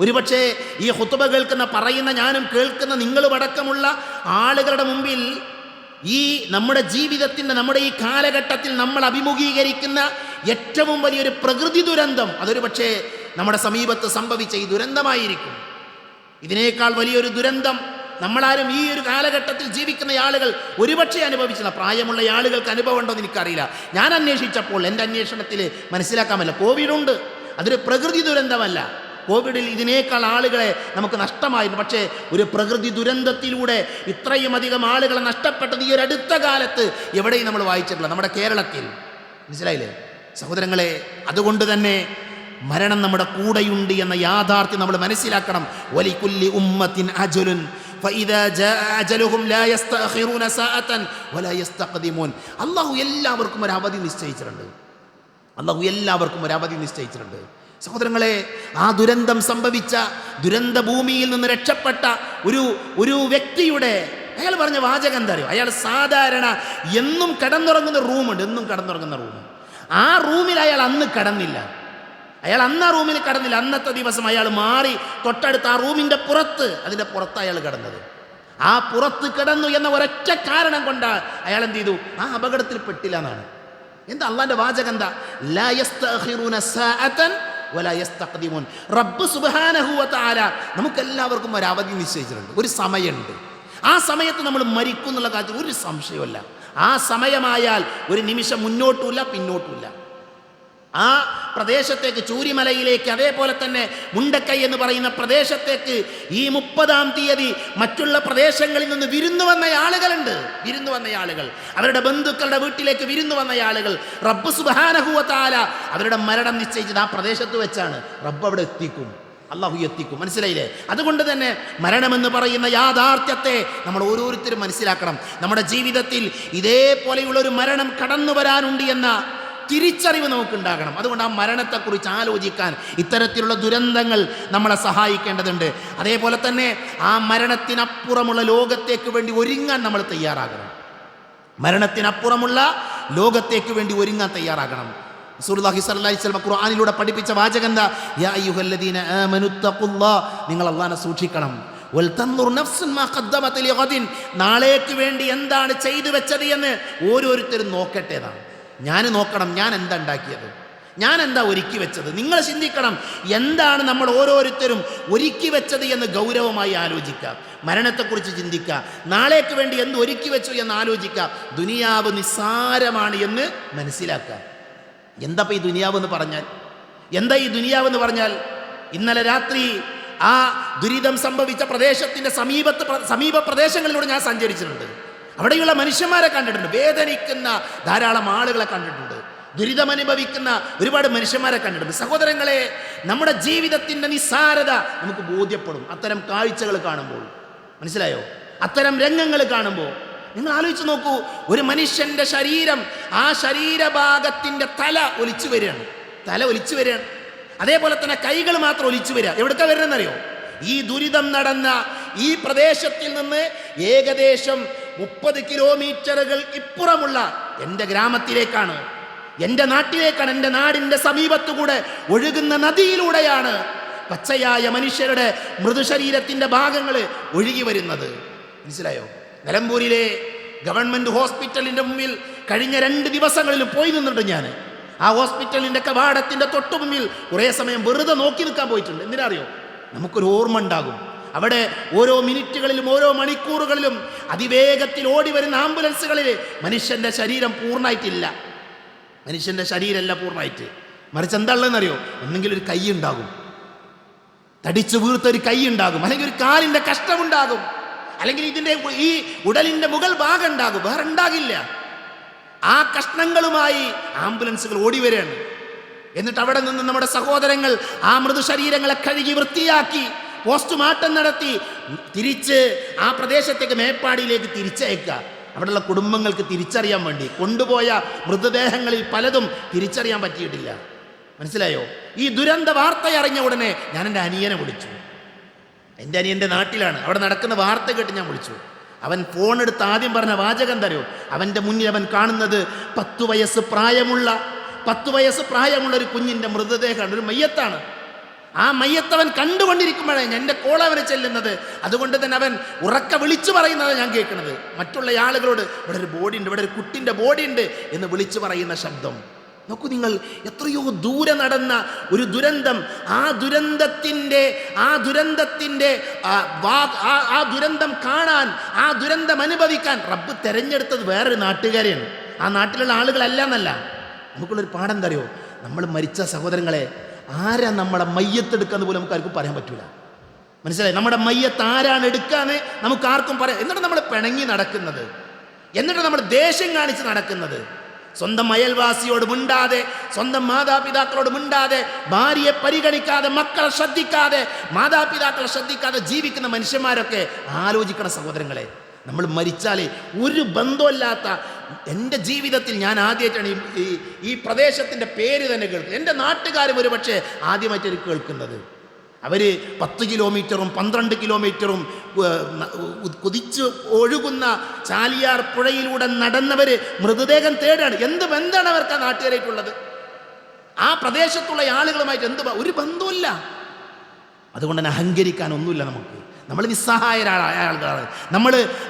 ഒരുപക്ഷെ ഈ ഖുതുബ കേൾക്കുന്ന, പറയുന്ന ഞാനും കേൾക്കുന്ന നിങ്ങളും അടക്കമുള്ള ആളുകളുടെ മുമ്പിൽ ഈ നമ്മുടെ ജീവിതത്തിൻ്റെ, നമ്മുടെ ഈ കാലഘട്ടത്തിൽ നമ്മൾ അഭിമുഖീകരിക്കുന്ന ഏറ്റവും വലിയൊരു പ്രകൃതി ദുരന്തം അതൊരു പക്ഷേ നമ്മുടെ സമീപത്ത് സംഭവിച്ച ഈ ദുരന്തമായിരിക്കും. ഇതിനേക്കാൾ വലിയൊരു ദുരന്തം നമ്മളാരും ഈ ഒരു കാലഘട്ടത്തിൽ ജീവിക്കുന്ന ആളുകൾ ഒരുപക്ഷെ അനുഭവിച്ചില്ല. പ്രായമുള്ള ആളുകൾക്ക് അനുഭവം ഉണ്ടോ എന്ന് എനിക്കറിയില്ല. ഞാൻ അന്വേഷിച്ചപ്പോൾ എൻ്റെ അന്വേഷണത്തിൽ മനസ്സിലാക്കാമല്ല, കോവിഡുണ്ട്, അതൊരു പ്രകൃതി ദുരന്തമല്ല. കോവിഡിൽ ഇതിനേക്കാൾ ആളുകളെ നമുക്ക് നഷ്ടമായിരുന്നു. പക്ഷേ ഒരു പ്രകൃതി ദുരന്തത്തിലൂടെ ഇത്രയും അധികം ആളുകളെ നഷ്ടപ്പെട്ടത് ഈ ഒരു അടുത്ത കാലത്ത് എവിടെയും നമ്മൾ വായിച്ചിട്ടില്ല, നമ്മുടെ കേരളത്തിൽ. മനസ്സിലായില്ലേ സഹോദരങ്ങളെ? അതുകൊണ്ട് തന്നെ മരണം നമ്മുടെ കൂടെയുണ്ട് എന്ന യാഥാർത്ഥ്യം നമ്മൾ മനസ്സിലാക്കണം. വലികുല്ലി ഉമ്മത്തിൻ അജലുൻ ഫഇദാ ജാഅ അജലുഹും ലാ യസ്തഅഖിറൂന സഅതൻ വലാ യസ്തഖദിമൂൻ. അല്ലാഹു എല്ലാവർക്കും ഒരു അവധി നിശ്ചയിച്ചിട്ടുണ്ട്. അല്ലാഹു എല്ലാവർക്കും ഒരു അവധി നിശ്ചയിച്ചിട്ടുണ്ട്. സഹോദരങ്ങളെ, ആ ദുരന്തം സംഭവിച്ച ദുരന്ത ഭൂമിയിൽ നിന്ന് രക്ഷപ്പെട്ട ഒരു വ്യക്തിയുടെ അയാൾ പറഞ്ഞ വാചകം എന്താ അറിയോ? അയാൾ സാധാരണ എന്നും കിടന്നുറങ്ങുന്ന റൂമുണ്ട്, എന്നും കിടന്നുറങ്ങുന്ന റൂം. ആ റൂമിൽ അയാൾ അന്ന് കിടന്നില്ല. അയാൾ അന്ന് ആ റൂമിൽ കിടന്നില്ല. അന്നത്തെ ദിവസം അയാൾ മാറി തൊട്ടടുത്ത് ആ റൂമിൻ്റെ പുറത്ത്, അതിൻ്റെ പുറത്ത് അയാൾ കിടന്നത്. ആ പുറത്ത് കിടന്നു എന്ന ഒരൊറ്റ കാരണം കൊണ്ട് അയാൾ എന്ത് ചെയ്തു? ആ അപകടത്തിൽ പെട്ടില്ല എന്നാണ്. എന്താ അള്ളാന്റെ വാചകം? എന്താ? ലാ യസ്തഖിറൂന സഅതൻ വലാ യസ്തഖദിമൂൻ. റബ്ബ് സുബ്ഹാനഹു വ തആല നമുക്കെല്ലാവർക്കും ഒരു അവധി നിശ്ചയിച്ചിട്ടുണ്ട്, ഒരു സമയമുണ്ട്. ആ സമയത്ത് നമ്മൾ മരിക്കും എന്നുള്ള കാര്യത്തിൽ ഒരു സംശയമല്ല. ആ സമയമായാൽ ഒരു നിമിഷം മുന്നോട്ടുമില്ല പിന്നോട്ടുമില്ല. ആ പ്രദേശത്തേക്ക്, ചൂരിമലയിലേക്ക്, അതേപോലെ തന്നെ മുണ്ടക്കൈ എന്ന് പറയുന്ന പ്രദേശത്തേക്ക് ഈ 30-ാം തീയതി മറ്റുള്ള പ്രദേശങ്ങളിൽ നിന്ന് വിരുന്നു വന്ന ആളുകളുണ്ട്. വിരുന്നു വന്ന ആളുകൾ, അവരുടെ ബന്ധുക്കളുടെ വീട്ടിലേക്ക് വിരുന്നു വന്ന ആളുകൾ, റബ്ബ് സുബ്ഹാനഹു വ തആല അവരുടെ മരണം നിശ്ചയിച്ചത് ആ പ്രദേശത്ത് വെച്ചാണ്. റബ്ബ് അവിടെ എത്തിക്കും, അള്ളാഹു എത്തിക്കും. മനസ്സിലായില്ലേ? അതുകൊണ്ട് തന്നെ മരണമെന്ന് പറയുന്ന യാഥാർത്ഥ്യത്തെ നമ്മൾ ഓരോരുത്തരും മനസ്സിലാക്കണം. നമ്മുടെ ജീവിതത്തിൽ ഇതേപോലെയുള്ളൊരു മരണം കടന്നു വരാനുണ്ട് എന്ന തിരിച്ചറിവ് നമുക്കുണ്ടാകണം. അതുകൊണ്ട് ആ മരണത്തെക്കുറിച്ച് ആലോചിക്കാൻ ഇത്തരത്തിലുള്ള ദുരന്തങ്ങൾ നമ്മളെ സഹായിക്കേണ്ടതുണ്ട്. അതേപോലെ തന്നെ ആ മരണത്തിനപ്പുറമുള്ള ലോകത്തേക്ക് വേണ്ടി ഒരുങ്ങാൻ നമ്മൾ തയ്യാറാകണം. മരണത്തിനപ്പുറമുള്ള ലോകത്തേക്ക് വേണ്ടി ഒരുങ്ങാൻ തയ്യാറാകണം. റസൂലുള്ളാഹി സ്വല്ലല്ലാഹി അലൈഹി വസല്ലം ഖുർആനിലൂടെ പഠിപ്പിച്ച വാചകം എന്താ? യാ അയ്യുഹല്ലദീന ആമനു തഖുല്ലാഹ്, നിങ്ങൾ അല്ലാഹുവിനെ സൂക്ഷിക്കണം. വൽതൻദുർ നഫ്സുൻ മാ ഖദ്ദമത് ലിഗദിൻ, നാളേക്ക് വേണ്ടി എന്താണ് ചെയ്തു വെച്ചത് എന്ന് ഓരോരുത്തരും നോക്കട്ടെ. ഞാൻ നോക്കണം, ഞാൻ എന്താ ഉണ്ടാക്കിയത്, ഞാൻ എന്താ ഒരുക്കി വെച്ചത്. നിങ്ങൾ ചിന്തിക്കണം, എന്താണ് നമ്മൾ ഓരോരുത്തരും ഒരുക്കി വെച്ചത് എന്ന് ഗൗരവമായി ആലോചിക്കുക. മരണത്തെക്കുറിച്ച് ചിന്തിക്കുക, നാളേക്ക് വേണ്ടി എന്ത് ഒരുക്കി വെച്ചു എന്ന് ആലോചിക്കുക. ദുനിയാവ് നിസ്സാരമാണ് എന്ന് മനസ്സിലാക്കുക. എന്താ ഈ ദുനിയാവ് എന്ന് പറഞ്ഞാൽ? എന്താ ഈ ദുനിയാവ് എന്ന് പറഞ്ഞാൽ? ഇന്നലെ രാത്രി ആ ദുരിതം സംഭവിച്ച പ്രദേശത്തിൻ്റെ സമീപ പ്രദേശങ്ങളിലൂടെ ഞാൻ സഞ്ചരിച്ചിട്ടുണ്ട്. അവിടെയുള്ള മനുഷ്യന്മാരെ കണ്ടിട്ടുണ്ട്, വേദനിക്കുന്ന ധാരാളം ആളുകളെ കണ്ടിട്ടുണ്ട്. ദുരിതമനുഭവിക്കുന്ന ഒരുപാട് മനുഷ്യന്മാരെ കണ്ടിട്ടുണ്ട്. സഹോദരങ്ങളെ, നമ്മുടെ ജീവിതത്തിൻ്റെ നിസ്സാരത നമുക്ക് ബോധ്യപ്പെടും അത്തരം കാഴ്ചകൾ കാണുമ്പോൾ. മനസ്സിലായോ? അത്തരം രംഗങ്ങൾ കാണുമ്പോൾ നിങ്ങൾ ആലോചിച്ച് നോക്കൂ. ഒരു മനുഷ്യൻ്റെ ശരീരം, ആ ശരീരഭാഗത്തിൻ്റെ തല ഒലിച്ചു വരികയാണ്. അതേപോലെ തന്നെ കൈകൾ മാത്രം ഒലിച്ചു വരിക. എവിടേക്കാ വരുന്നതെന്നറിയോ? ഈ ദുരിതം നടന്ന ഈ പ്രദേശത്തിൽ നിന്ന് ഏകദേശം 30 കിലോമീറ്ററുകൾ ഇപ്പുറമുള്ള എൻ്റെ ഗ്രാമത്തിലേക്കാണ്, എൻ്റെ നാട്ടിലേക്കാണ്, എൻ്റെ നാടിൻ്റെ സമീപത്തുകൂടെ ഒഴുകുന്ന നദിയിലൂടെയാണ് പച്ചയായ മനുഷ്യരുടെ മൃദുശരീരത്തിൻ്റെ ഭാഗങ്ങൾ ഒഴുകി വരുന്നത്. മനസ്സിലായോ? നിലമ്പൂരിലെ ഗവൺമെൻറ് ഹോസ്പിറ്റലിൻ്റെ മുമ്പിൽ കഴിഞ്ഞ 2 ദിവസങ്ങളിലും പോയി നിന്നിട്ടുണ്ട് ഞാൻ. ആ ഹോസ്പിറ്റലിൻ്റെ കവാടത്തിൻ്റെ തൊട്ടു മുമ്പിൽ കുറേ സമയം വെറുതെ നോക്കി നിൽക്കാൻ പോയിട്ടുണ്ട്. എന്തിനാ അറിയോ? നമുക്കൊരു ഓർമ്മ ഉണ്ടാകും. അവിടെ ഓരോ മിനിറ്റുകളിലും ഓരോ മണിക്കൂറുകളിലും അതിവേഗത്തിൽ ഓടി വരുന്ന ആംബുലൻസുകളിൽ മനുഷ്യൻ്റെ ശരീരം പൂർണ്ണമായിട്ടില്ല. മനുഷ്യൻ്റെ ശരീരമല്ല പൂർണ്ണമായിട്ട്, മറിച്ച് എന്താ ഉള്ളതെന്നറിയോ? ഒന്നെങ്കിൽ ഒരു കൈ ഉണ്ടാകും, തടിച്ചു വീർത്തൊരു കൈ ഉണ്ടാകും, അല്ലെങ്കിൽ ഒരു കാലിൻ്റെ കഷ്ടമുണ്ടാകും, അല്ലെങ്കിൽ ഇതിൻ്റെ ഈ ഉടലിൻ്റെ മുകൾ ഭാഗം ഉണ്ടാകും, വേറെ ഉണ്ടാകില്ല. ആ കഷ്ണങ്ങളുമായി ആംബുലൻസുകൾ ഓടി വരികയാണ്. എന്നിട്ട് അവിടെ നിന്ന് നമ്മുടെ സഹോദരങ്ങൾ ആ മൃദുശരീരങ്ങളെ കഴുകി വൃത്തിയാക്കി പോസ്റ്റ്മോർട്ടം നടത്തി തിരിച്ച് ആ പ്രദേശത്തേക്ക് മേപ്പാടിയിലേക്ക് തിരിച്ചയക്കുക. അവിടെയുള്ള കുടുംബങ്ങൾക്ക് തിരിച്ചറിയാൻ വേണ്ടി കൊണ്ടുപോയ മൃതദേഹങ്ങളിൽ പലതും തിരിച്ചറിയാൻ പറ്റിയിട്ടില്ല. മനസ്സിലായോ? ഈ ദുരന്ത വാർത്ത അറിഞ്ഞ ഉടനെ ഞാൻ എൻ്റെ അനിയനെ വിളിച്ചു. എൻ്റെ അനിയൻ്റെ നാട്ടിലാണ്. അവിടെ നടക്കുന്ന വാർത്ത കേട്ട് ഞാൻ വിളിച്ചു. അവൻ ഫോൺ എടുത്ത് ആദ്യം പറഞ്ഞ വാചകം തരൂ. അവൻ്റെ മുന്നിൽ അവൻ കാണുന്നത് 10 വയസ്സ് പ്രായമുള്ള ഒരു കുഞ്ഞിൻ്റെ മൃതദേഹമാണ്, ഒരു മയ്യത്താണ്. ആ മയ്യത്തവൻ കണ്ടുകൊണ്ടിരിക്കുമ്പോഴാണ് എൻ്റെ കോളവന് ചെല്ലുന്നത്. അതുകൊണ്ട് തന്നെ അവൻ ഉറക്കെ വിളിച്ചു പറയുന്നത് ഞാൻ കേൾക്കുന്നത്. മറ്റുള്ള ആളുകളോട് ഇവിടെ ഒരു ബോഡി ഉണ്ട്, ഇവിടെ ഒരു കുട്ടിൻ്റെ ബോഡി ഉണ്ട് എന്ന് വിളിച്ചു പറയുന്ന ശബ്ദം. നോക്കൂ നിങ്ങൾ, എത്രയോ ദൂരെ നടന്ന ഒരു ദുരന്തം. ആ ദുരന്തം കാണാൻ, ആ ദുരന്തം അനുഭവിക്കാൻ റബ്ബ് തെരഞ്ഞെടുത്തത് വേറൊരു നാട്ടുകാരെയാണ്. ആ നാട്ടിലുള്ള ആളുകളല്ല എന്നല്ല. നമുക്കുള്ളൊരു പാഠം എന്താ അറിയോ? നമ്മൾ മരിച്ച സഹോദരങ്ങളെ, ആരാ നമ്മളെ മയ്യത്തെടുക്കാന്ന് പോലും നമുക്ക് ആർക്കും പറയാൻ പറ്റൂല. മനസ്സിലായി? നമ്മുടെ മയ്യത്ത് ആരാണ് എടുക്കാന്ന് നമുക്ക് ആർക്കും പറയാം. എന്നിട്ട് നമ്മൾ പിണങ്ങി നടക്കുന്നത്, എന്നിട്ട് നമ്മൾ ദേഷ്യം കാണിച്ച് നടക്കുന്നത്, സ്വന്തം അയൽവാസിയോട് മിണ്ടാതെ, സ്വന്തം മാതാപിതാക്കളോട് മിണ്ടാതെ, ഭാര്യയെ പരിഗണിക്കാതെ, മക്കളെ ശ്രദ്ധിക്കാതെ, മാതാപിതാക്കളെ ശ്രദ്ധിക്കാതെ ജീവിക്കുന്ന മനുഷ്യന്മാരൊക്കെ ആലോചിക്കണം സഹോദരങ്ങളെ. നമ്മൾ മരിച്ചാൽ ഒരു ബന്ധമില്ലാത്ത, എൻ്റെ ജീവിതത്തിൽ ഞാൻ ആദ്യമായിട്ടാണ് ഈ പ്രദേശത്തിൻ്റെ പേര് തന്നെ കേൾക്കുന്നത്. എൻ്റെ നാട്ടുകാരും ഒരു പക്ഷേ ആദ്യമായിട്ടാണ് കേൾക്കുന്നത്. അവർ 10 കിലോമീറ്ററും 12 കിലോമീറ്ററും കുതിച്ച് ഒഴുകുന്ന ചാലിയാർ പുഴയിലൂടെ നടന്നവർ മൃതദേഹം തേടാണ്. എന്ത് ബന്ധമാണ് അവർക്ക് ആ നാട്ടുകാരായിട്ടുള്ളത്? ആ പ്രദേശത്തുള്ള ആളുകളുമായിട്ട് ഒരു ബന്ധമില്ല. അതുകൊണ്ട് തന്നെ അഹങ്കരിക്കാനൊന്നുമില്ല നമുക്ക്. നമ്മൾ നിസ്സഹായരായ ആളുകളാണ്,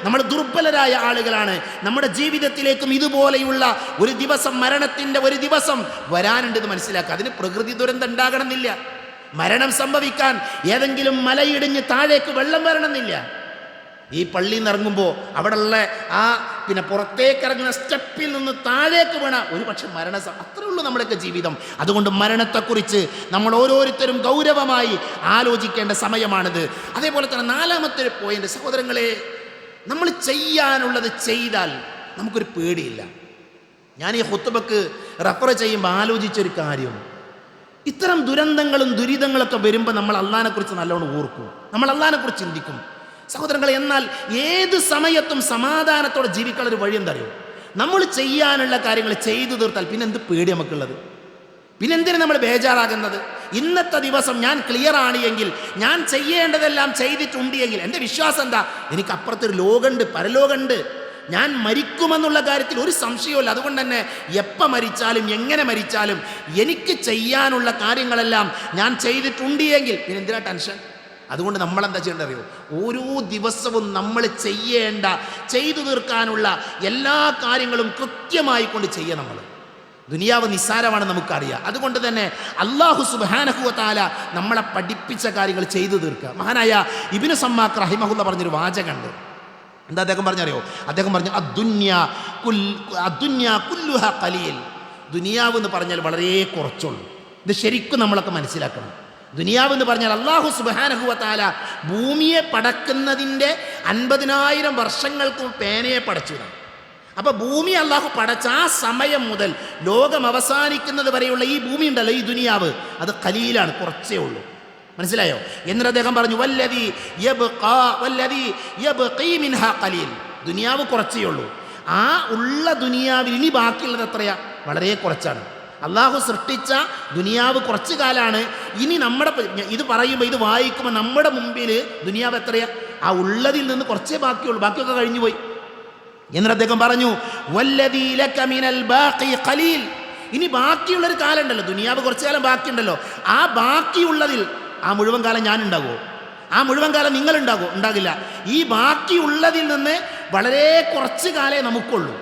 നമ്മൾ ദുർബലരായ ആളുകളാണ്. നമ്മുടെ ജീവിതത്തിലേക്കും ഇതുപോലെയുള്ള ഒരു ദിവസം, മരണത്തിൻ്റെ ഒരു ദിവസം വരാനുണ്ടെന്ന് മനസ്സിലാക്കുക. അതിന് പ്രകൃതി ദുരന്തം ഉണ്ടാകണമെന്നില്ല. മരണം സംഭവിക്കാൻ ഏതെങ്കിലും മലയിടിഞ്ഞ് താഴേക്ക് വെള്ളം വരണമെന്നില്ല. ഈ പള്ളിയിൽ നിന്ന് ഇറങ്ങുമ്പോൾ അവിടെയുള്ള പുറത്തേക്ക് ഇറങ്ങുന്ന സ്റ്റെപ്പിൽ നിന്ന് താഴേക്ക് വീണ ഒരു പക്ഷെ അത്രേ ഉള്ളൂ നമ്മുടെയൊക്കെ ജീവിതം. അതുകൊണ്ട് മരണത്തെക്കുറിച്ച് നമ്മൾ ഓരോരുത്തരും ഗൗരവമായി ആലോചിക്കേണ്ട സമയമാണിത്. അതേപോലെ തന്നെ 4ാമത്തെ ഒരു പോയിന്റ്, സഹോദരങ്ങളെ, നമ്മൾ ചെയ്യാനുള്ളത് ചെയ്താൽ നമുക്കൊരു പേടിയില്ല. ഞാൻ ഈ ഖുത്ബക്ക് റഫർ ചെയ്യുമ്പോൾ ആലോചിച്ചൊരു കാര്യം, ഇത്തരം ദുരന്തങ്ങളും ദുരിതങ്ങളൊക്കെ വരുമ്പോൾ നമ്മൾ അള്ളാഹിനെക്കുറിച്ച് നല്ലോണം ഓർക്കും, നമ്മൾ അള്ളാഹിനെക്കുറിച്ച് ചിന്തിക്കും സഹോദരങ്ങളെ. എന്നാൽ ഏത് സമയത്തും സമാധാനത്തോടെ ജീവിക്കാനുള്ള ഒരു വഴി എന്താ അറിയോ? നമ്മൾ ചെയ്യാനുള്ള കാര്യങ്ങൾ ചെയ്തു തീർത്താൽ പിന്നെ എന്ത് പേടി നമുക്കുള്ളത്? പിന്നെ എന്തിനാ നമ്മൾ ബേജാറാകുന്നത്? ഇന്നത്തെ ദിവസം ഞാൻ ക്ലിയർ ആണ് എങ്കിൽ, ഞാൻ ചെയ്യേണ്ടതെല്ലാം ചെയ്തിട്ടുണ്ട് എങ്കിൽ, എൻ്റെ വിശ്വാസം എന്താ? എനിക്ക് അപ്പുറത്തൊരു ലോകമുണ്ട്, പരലോകമുണ്ട്. ഞാൻ മരിക്കുമെന്നുള്ള കാര്യത്തിൽ ഒരു സംശയവുമില്ല. അതുകൊണ്ട് തന്നെ എപ്പോൾ മരിച്ചാലും എങ്ങനെ മരിച്ചാലും എനിക്ക് ചെയ്യാനുള്ള കാര്യങ്ങളെല്ലാം ഞാൻ ചെയ്തിട്ടുണ്ട് എങ്കിൽ പിന്നെ എന്തിനാ ടെൻഷൻ? അതുകൊണ്ട് നമ്മളെന്താ ചെയ്യേണ്ടത് അറിയോ? ഓരോ ദിവസവും നമ്മൾ ചെയ്തു തീർക്കാനുള്ള എല്ലാ കാര്യങ്ങളും കൃത്യമായി കൊണ്ട് ചെയ്യുക. നമ്മൾ ദുനിയാവ് നിസ്സാരമാണ് നമുക്കറിയാം. അതുകൊണ്ട് തന്നെ അല്ലാഹു സുബ്ഹാനഹു വ തആല നമ്മളെ പഠിപ്പിച്ച കാര്യങ്ങൾ ചെയ്തു തീർക്കുക. മഹാനായ ഇബ്നു സമ്മാക്ക് റഹിമഹുല്ലാഹ് പറഞ്ഞൊരു വാചകമുണ്ട്. എന്താ അദ്ദേഹം പറഞ്ഞറിയോ? അദ്ദേഹം പറഞ്ഞു, അദ്ദുന്യാ കുല്ലുഹാ ഖലീൽ. ദുനിയാവ് എന്ന് പറഞ്ഞാൽ വളരെ കുറച്ചുള്ളൂ. ഇത് ശരിക്കും നമ്മളൊക്കെ മനസ്സിലാക്കണം. ദുനിയാവ് എന്ന് പറഞ്ഞാൽ അല്ലാഹു സുബ്ഹാനഹു വ തആല ഭൂമിയെ പടക്കുന്നതിൻ്റെ 50,000 വർഷങ്ങൾക്ക് പേനയെ പടച്ചു. അപ്പോൾ ഭൂമി അള്ളാഹു പടച്ച ആ സമയം മുതൽ ലോകം അവസാനിക്കുന്നത് വരെയുള്ള ഈ ഭൂമി ഉണ്ടല്ലോ, ഈ ദുനിയാവ്, അത് ഖലീലാണ്, കുറച്ചേ ഉള്ളൂ. മനസ്സിലായോ? എന്നിട്ട് അദ്ദേഹം പറഞ്ഞു വല്ലദീ യബ്ഖീ മിൻഹാ ഖലീൽ, ദുനിയാവ് കുറച്ചേ ഉള്ളൂ. ആ ഉള്ള ദുനിയാവിൽ ഇനി ബാക്കിയുള്ളത് എത്രയാ? വളരെ കുറച്ചാണ്. അള്ളാഹു സൃഷ്ടിച്ച ദുനിയാവ് കുറച്ച് കാലാണ്. ഇനി നമ്മുടെ ഇത് പറയുമ്പോൾ, ഇത് വായിക്കുമ്പോൾ നമ്മുടെ മുമ്പിൽ ദുനിയാവ് എത്രയാ? ആ ഉള്ളതിൽ നിന്ന് കുറച്ചേ ബാക്കിയുള്ളൂ, ബാക്കിയൊക്കെ കഴിഞ്ഞു പോയി. എന്നിട്ട് അദ്ദേഹം പറഞ്ഞു വല്ലദീ ലക മിനൽ ബാഖി ഖലീൽ, ഇനി ബാക്കിയുള്ളൊരു കാലം ഉണ്ടല്ലോ, ദുനിയാവ് കുറച്ച് കാലം ബാക്കിയുണ്ടല്ലോ, ആ ബാക്കിയുള്ളതിൽ ആ മുഴുവൻ കാലം ഞാൻ ഉണ്ടാകുമോ? ആ മുഴുവൻ കാലം നിങ്ങളുണ്ടാകുമോ? ഉണ്ടാകില്ല. ഈ ബാക്കിയുള്ളതിൽ നിന്ന് വളരെ കുറച്ച് കാലേ നമുക്കുള്ളൂ.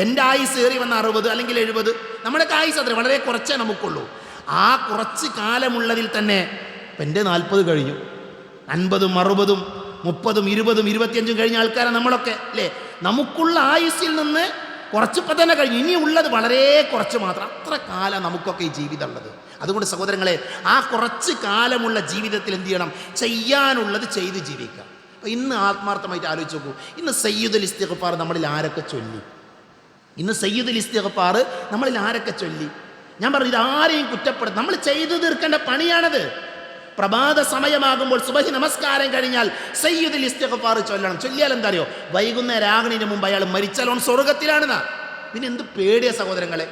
എൻ്റെ ആയുസ് ഏറി വന്ന 60 അല്ലെങ്കിൽ 70, നമ്മുടെയൊക്കെ ആയുസ് അത്ര വളരെ കുറച്ചേ നമുക്കുള്ളൂ. ആ കുറച്ച് കാലമുള്ളതിൽ തന്നെ ഇപ്പം എൻ്റെ 40 കഴിഞ്ഞു, 50, 60, 30, 20, 25 കഴിഞ്ഞ ആൾക്കാരാണ് നമ്മളൊക്കെ, അല്ലേ? നമുക്കുള്ള ആയുസ്സിൽ നിന്ന് കുറച്ചിപ്പോൾ തന്നെ കഴിഞ്ഞു, ഇനി ഉള്ളത് വളരെ കുറച്ച് മാത്രം. അത്ര കാലം നമുക്കൊക്കെ ഈ ജീവിതം ഉള്ളത്. അതുകൊണ്ട് സഹോദരങ്ങളെ, ആ കുറച്ച് കാലമുള്ള ജീവിതത്തിൽ എന്ത് ചെയ്യണം? ചെയ്യാനുള്ളത് ചെയ്ത് ജീവിക്കുക. അപ്പോൾ ഇന്ന് ആത്മാർത്ഥമായിട്ട് ആലോചിച്ച് നോക്കൂ, ഇന്ന് സയ്യിദുൽ ഇസ്തിഗ്ഫാർ നമ്മളിൽ ആരൊക്കെ ചൊല്ലി? ഇന്ന് സയ്യിദുൽ ഇസ്തിഗ്ഫാർ നമ്മളിൽ ആരൊക്കെ ചൊല്ലി? ഞാൻ പറഞ്ഞു, ഇതാരെയും കുറ്റപ്പെടുത്തും, നമ്മൾ ചെയ്തു തീർക്കേണ്ട പണിയാണത്. പ്രഭാത സമയമാകുമ്പോൾ സുബഹി നമസ്കാരം കഴിഞ്ഞാൽ സയ്യിദുൽ ഇസ്തിഗ്ഫാർ ചൊല്ലണം. ചൊല്ലിയാൽ എന്താ അറിയോ? വൈകുന്നേരം ആകുന്നതിന് മുമ്പ് അയാൾ മരിച്ചാൽ ഓൻ സ്വർഗത്തിലാണെന്നാ. പിന്നെ എന്ത് പേടിയ സഹോദരങ്ങളെ,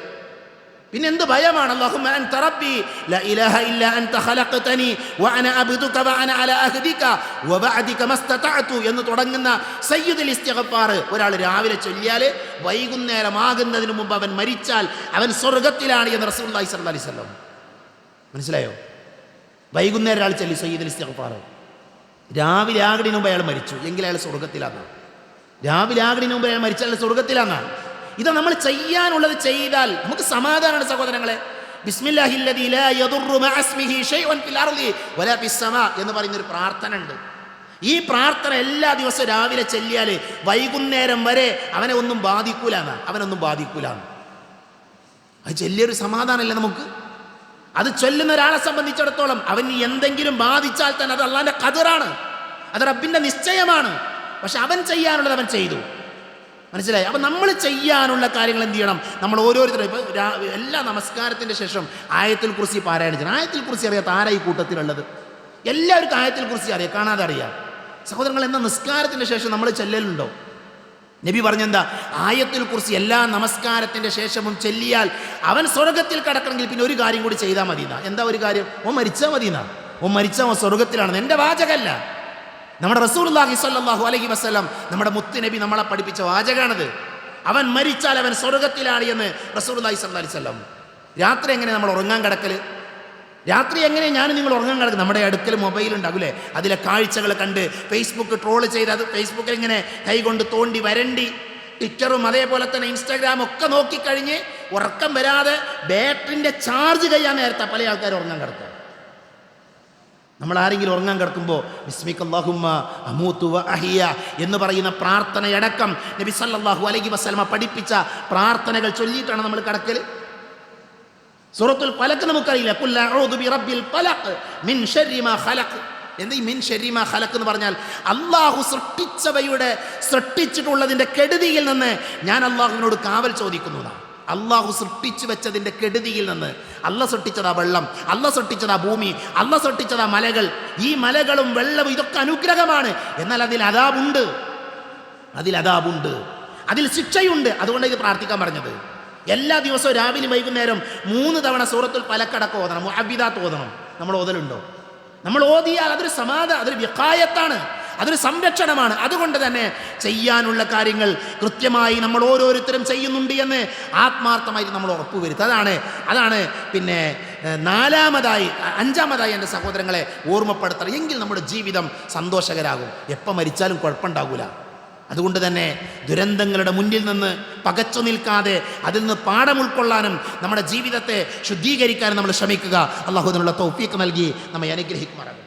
പിന്നെ എന്ത് ഭയമാണ്? അല്ലാഹുമ്മ അൻത റബ്ബി ലാ ഇലാഹ ഇല്ലാ അൻത ഖലഖതനി വഅന അബ്ദുക വഅന അലാ അഹ്ദിക വബഅദിക മസ്തതഅതു എന്ന് തുടങ്ങുന്ന സയ്യിദുൽ ഇസ്തിഗ്ഫാർ ഒരാൾ രാവിലെ ചൊല്ലിയാൽ വൈകുന്നേരം ആകുന്നതിന് മുമ്പ് അവൻ മരിച്ചാൽ അവൻ സ്വർഗത്തിലാണ് എന്ന് റസൂലുള്ളാഹി സ്വല്ലല്ലാഹി അലൈഹി വസല്ലം. മനസ്സിലായോ? വൈകുന്നേരം ഒരാൾ ചൊല്ലി സയ്യിദുൽ ഇസ്തിഗ്ഫാർ, രാവിലെ ആകടിന് മുമ്പ് അയാൾ മരിച്ചു എങ്കിൽ അയാൾ സ്വർഗത്തിലാണ്. രാവിലെ ആകടിന് മുമ്പ് അയാൾ മരിച്ചാൽ സ്വർഗത്തിലാണ്. ഇത് നമ്മൾ ചെയ്യാനുള്ളത് ചെയ്താൽ നമുക്ക് സമാധാനമാണ് സഹോദരങ്ങളെ. ബിസ്മില്ലാഹില്ലദീ ലാ യദുറു മഅസ്മിഹി ഷൈഉൻ ഫിൽ അർളി വലാ ഫിസ് സമാ എന്ന് പറയുന്നൊരു പ്രാർത്ഥന ഉണ്ട്. ഈ പ്രാർത്ഥന എല്ലാ ദിവസവും രാവിലെ ചൊല്ലിയാൽ വൈകുന്നേരം വരെ അവനെ ഒന്നും ബാധിക്കൂലെന്നാ, അവനൊന്നും ബാധിക്കൂലെന്ന്. അത് ചൊല്ലിയൊരു സമാധാനമല്ലേ നമുക്ക്? അത് ചൊല്ലുന്ന ഒരാളെ സംബന്ധിച്ചിടത്തോളം അവന് എന്തെങ്കിലും ബാധിച്ചാൽ തന്നെ അത് അള്ളാന്റെ ഖദറാണ്, അത് റബ്ബിന്റെ നിശ്ചയമാണ്. പക്ഷെ അവൻ ചെയ്യാനുള്ളത് അവൻ ചെയ്തു. മനസ്സിലായി? അപ്പം നമ്മൾ ചെയ്യാനുള്ള കാര്യങ്ങൾ എന്ത് ചെയ്യണം? നമ്മൾ ഓരോരുത്തരും ഇപ്പോൾ എല്ലാ നമസ്കാരത്തിൻ്റെ ശേഷം ആയത്തുൽ കുർസി പാരായണം ചെയ്യണം. ആയത്തുൽ കുർസി അറിയാത്ത ആരാ ഈ കൂട്ടത്തിലുള്ളത്? എല്ലാവർക്കും ആയത്തുൽ കുർസി അറിയാം, കാണാതെ അറിയാം. സഹോദരങ്ങൾ, എന്നാൽ നിസ്കാരത്തിൻ്റെ ശേഷം നമ്മൾ ചെല്ലലുണ്ടോ? നബി പറഞ്ഞെന്താ? ആയത്തുൽ കുർസി എല്ലാ നമസ്കാരത്തിൻ്റെ ശേഷവും ചെല്ലിയാൽ അവൻ സ്വർഗത്തിൽ കടക്കണമെങ്കിൽ പിന്നെ ഒരു കാര്യം കൂടി ചെയ്താൽ മതിയെന്നാ. എന്താ ഒരു കാര്യം? ഓൻ മരിച്ചാൽ മതിയെന്നാ. ഓൻ മരിച്ചാൽ ഓൻ സ്വർഗത്തിലാണെന്ന്. എൻ്റെ വാചകമല്ല, നമ്മുടെ റസൂലുള്ളാഹി സ്വല്ലല്ലാഹു അലൈഹി വസല്ലം, നമ്മുടെ മുത്ത് നബി നമ്മളെ പഠിപ്പിച്ച വാചകാണത്. അവൻ മരിച്ചാൽ അവൻ സ്വർഗത്തിലാണ് എന്ന് റസൂലുള്ളാഹി സ്വല്ലല്ലാഹു അലൈഹി വസല്ലം. രാത്രി എങ്ങനെ നമ്മൾ ഉറങ്ങാൻ കിടക്കൽ? രാത്രി എങ്ങനെ ഞാൻ നിങ്ങൾ ഉറങ്ങാൻ കിടക്കും? നമ്മുടെ അടുക്കൽ മൊബൈൽ ഉണ്ടാകൂലേ, അതിലെ കാഴ്ചകൾ കണ്ട് ഫേസ്ബുക്ക് ട്രോൾ ചെയ്ത് അത് ഫേസ്ബുക്കിൽ ഇങ്ങനെ കൈകൊണ്ട് തോണ്ടി വരണ്ടി, ട്വിറ്ററും അതേപോലെ തന്നെ ഇൻസ്റ്റാഗ്രാമും ഒക്കെ നോക്കിക്കഴിഞ്ഞ് ഉറക്കം വരാതെ ബാറ്ററിൻ്റെ ചാർജ് കഴിയാൻ നേരത്തെ പല ആൾക്കാരും ഉറങ്ങാൻ കിടക്കുക. നമ്മൾ ആരെങ്കിലും ഉറങ്ങാൻ കിടക്കുമ്പോൾ ബിസ്മിക്കല്ലാഹുമ്മ അമൂതു വ അഹിയ എന്ന് പറയുന്ന പ്രാർത്ഥനയടക്കം നബി സല്ലല്ലാഹു അലൈഹി വസല്ലമ പഠിപ്പിച്ച പ്രാർത്ഥനകൾ ചൊല്ലിയിട്ടാണ് നമ്മൾ കിടക്കൽ. സൂറത്തുൽ ഫലഖ് നമുക്കറിയില്ല, ഖുൽ അഊദു ബിറബ്ബിൽ ഫലഖ് മിൻ ശർരി മാ ഖലഖ്. എന്താ ഈ മിൻ ശർരി മാ ഖലഖ് എന്ന് പറഞ്ഞാൽ? അള്ളാഹു സൃഷ്ടിച്ചിട്ടുള്ളതിൻ്റെ കെടുതിയിൽ നിന്ന് ഞാൻ അള്ളാഹുവിനോട് കാവൽ ചോദിക്കുന്നതാണ്. അള്ളാഹു സൃഷ്ടിച്ചു വെച്ചതിൻ്റെ കെടുതിയിൽ നിന്ന്. അള്ള സൃഷ്ടിച്ചതാ വെള്ളം, അള്ള സൃഷ്ടിച്ചതാ ഭൂമി, അള്ള സൃഷ്ടിച്ചതാ മലകൾ. ഈ മലകളും വെള്ളവും ഇതൊക്കെ അനുഗ്രഹമാണ്. എന്നാൽ അതിൽ അദാബുണ്ട്, അതിൽ ശിക്ഷയുണ്ട്. അതുകൊണ്ട് ഇത് പ്രാർത്ഥിക്കാൻ പറഞ്ഞത്. എല്ലാ ദിവസവും രാവിലെ വൈകുന്നേരം 3 തവണ സൂറത്തുൽ ഫലഖ് അടക്കം ഓതണം, മുഅവ്വിദാത്ത് ഓതണം. നമ്മൾ ഓതലുണ്ടോ? നമ്മൾ ഓതിയാൽ അതൊരു സമാധാനം, അതൊരു വിഖായത്താണ്, അതൊരു സംരക്ഷണമാണ്. അതുകൊണ്ട് തന്നെ ചെയ്യാനുള്ള കാര്യങ്ങൾ കൃത്യമായി നമ്മൾ ഓരോരുത്തരും ചെയ്യുന്നുണ്ട് എന്ന് ആത്മാർത്ഥമായി നമ്മൾ ഉറപ്പുവരുത്തുക. അതാണ് പിന്നെ 5-ാമതായി എൻ്റെ സഹോദരങ്ങളെ ഓർമ്മപ്പെടുത്തണം. എങ്കിൽ നമ്മുടെ ജീവിതം സന്തോഷകരാകും. എപ്പോൾ മരിച്ചാലും കുഴപ്പമുണ്ടാകില്ല. അതുകൊണ്ട് തന്നെ ദുരന്തങ്ങളുടെ മുന്നിൽ നിന്ന് പകച്ചു നിൽക്കാതെ അതിൽ നിന്ന് പാഠം ഉൾക്കൊള്ളാനും നമ്മുടെ ജീവിതത്തെ ശുദ്ധീകരിക്കാനും നമ്മൾ ശ്രമിക്കുക. അല്ലാഹു അതിനുള്ള തൗഫീഖ് നൽകി നമ്മെ അനുഗ്രഹിക്കുമാറാകട്ടെ.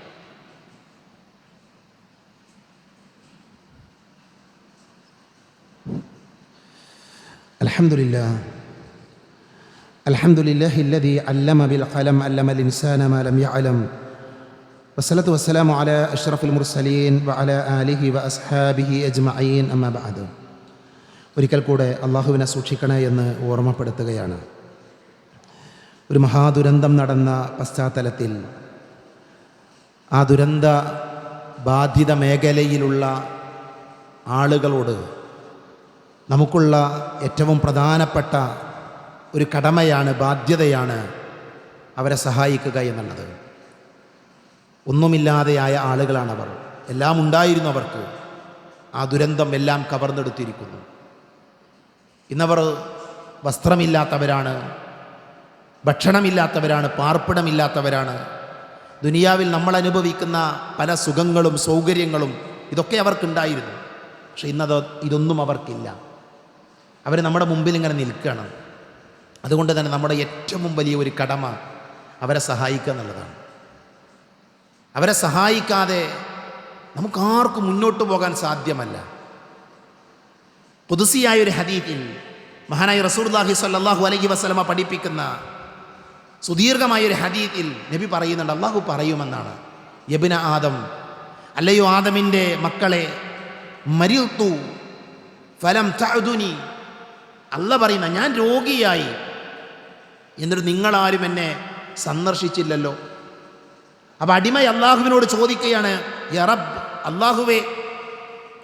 അൽഹംദുലില്ലാഹി അല്ലദീ അല്ലമ ബിൽ ഖലം അല്ലമൽ ഇൻസാന മാ ലം യഅലം വസ്സലാത്തു വസ്സലാമു അലാ അഷ്റഫിൽ മുർസലീൻ വഅലാ ആലിഹി വഅസ്ഹാബിഹി അജ്മഈൻ അമ്മാ ബഅദ്. ഒരിക്കൽ കൂടെ അള്ളാഹുവിനെ സൂക്ഷിക്കണേ എന്ന് ഓർമ്മപ്പെടുത്തുകയാണ്. ഒരു മഹാദുരന്തം നടന്ന പശ്ചാത്തലത്തിൽ ആ ദുരന്ത ബാധിത മേഖലയിലുള്ള ആളുകളോട് നമുക്കുള്ള ഏറ്റവും പ്രധാനപ്പെട്ട ഒരു കടമയാണ്, ബാധ്യതയാണ് അവരെ സഹായിക്കുക എന്നുള്ളത്. ഒന്നുമില്ലാതെയായ ആളുകളാണവർ. എല്ലാം ഉണ്ടായിരുന്നു അവർക്ക്. ആ ദുരന്തം എല്ലാം കവർന്നെടുത്തിരിക്കുന്നു. ഇന്നവർ വസ്ത്രമില്ലാത്തവരാണ്, ഭക്ഷണമില്ലാത്തവരാണ്, പാർപ്പിടമില്ലാത്തവരാണ്. ദുനിയാവിൽ നമ്മൾ അനുഭവിക്കുന്ന പല സുഖങ്ങളും സൗകര്യങ്ങളും ഇതൊക്കെ അവർക്കുണ്ടായിരുന്നു. പക്ഷെ ഇതൊന്നും അവർക്കില്ല. അവർ നമ്മുടെ മുമ്പിൽ ഇങ്ങനെ നിൽക്കുകയാണ്. അതുകൊണ്ട് തന്നെ നമ്മുടെ ഏറ്റവും വലിയ ഒരു കടമ അവരെ സഹായിക്കുക എന്നുള്ളതാണ്. അവരെ സഹായിക്കാതെ നമുക്കാർക്കും മുന്നോട്ട് പോകാൻ സാധ്യമല്ല. ഖുദ്സിയായ ഒരു ഹദീത്തിൽ മഹാനായ റസൂലുള്ളാഹി സ്വല്ലല്ലാഹു അലൈഹി വസല്ലമ പഠിപ്പിക്കുന്ന സുദീർഘമായൊരു ഹദീത്തിൽ നബി പറയുന്നുണ്ട്, അള്ളാഹു പറയുമെന്നാണ്, യബ്ന ആദം, അല്ലയോ ആദമിൻ്റെ മക്കളെ, മരിൽതു ഫലം തഅദുനി, അല്ല പറയുന്ന ഞാൻ രോഗിയായി, എന്നിട്ട് നിങ്ങളാരും എന്നെ സന്ദർശിച്ചില്ലല്ലോ. അപ്പോൾ അടിമ അള്ളാഹുവിനോട് ചോദിക്കുകയാണ്, യാ റബ്ബ്, അള്ളാഹുവേ,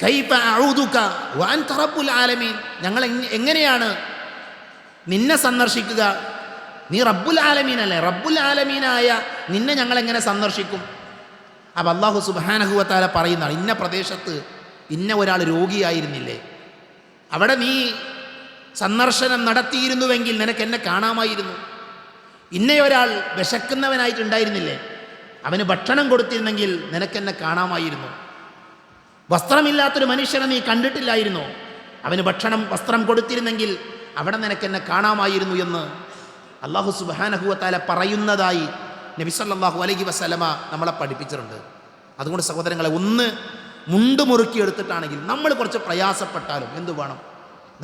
കൈഫ അഊദുക വഅൻത റബ്ബുൽ ആലമീൻ, ഞങ്ങൾ എങ്ങനെയാണ് നിന്നെ സന്ദർശിക്കുക? നീ റബ്ബുൽ ആലമീൻ അല്ലേ, റബ്ബുൽ ആലമീനായ നിന്നെ ഞങ്ങൾ എങ്ങനെ സന്ദർശിക്കും? അപ്പോൾ അള്ളാഹു സുബ്ഹാനഹു വ തആല പറയുന്നതാണ്, ഇന്ന പ്രദേശത്ത് ഇന്ന ഒരാൾ രോഗിയായിരുന്നില്ലേ, അവിടെ നീ സന്ദർശനം നടത്തിയിരുന്നുവെങ്കിൽ നിനക്ക് എന്നെ കാണാമായിരുന്നു. ഇന്നയൊരാൾ വിശക്കുന്നവനായിട്ടുണ്ടായിരുന്നില്ലേ, അവന് ഭക്ഷണം കൊടുത്തിരുന്നെങ്കിൽ നിനക്കെന്നെ കാണാമായിരുന്നു. വസ്ത്രമില്ലാത്തൊരു മനുഷ്യനെ നീ കണ്ടിട്ടില്ലായിരുന്നോ, അവന് വസ്ത്രം കൊടുത്തിരുന്നെങ്കിൽ അവിടെ നിനക്കെന്നെ കാണാമായിരുന്നു എന്ന് അല്ലാഹു സുബ്ഹാനഹു വ തആല പറയുന്നതായി നബി സല്ലല്ലാഹു അലൈഹി വസല്ലമ നമ്മളെ പഠിപ്പിച്ചിട്ടുണ്ട്. അതുകൊണ്ട് സഹോദരങ്ങളെ, ഒന്ന് മുണ്ട് മുറുക്കി എടുത്തിട്ടാണെങ്കിൽ നമ്മൾ കുറച്ച് പ്രയാസപ്പെട്ടാലും എന്തു വേണം,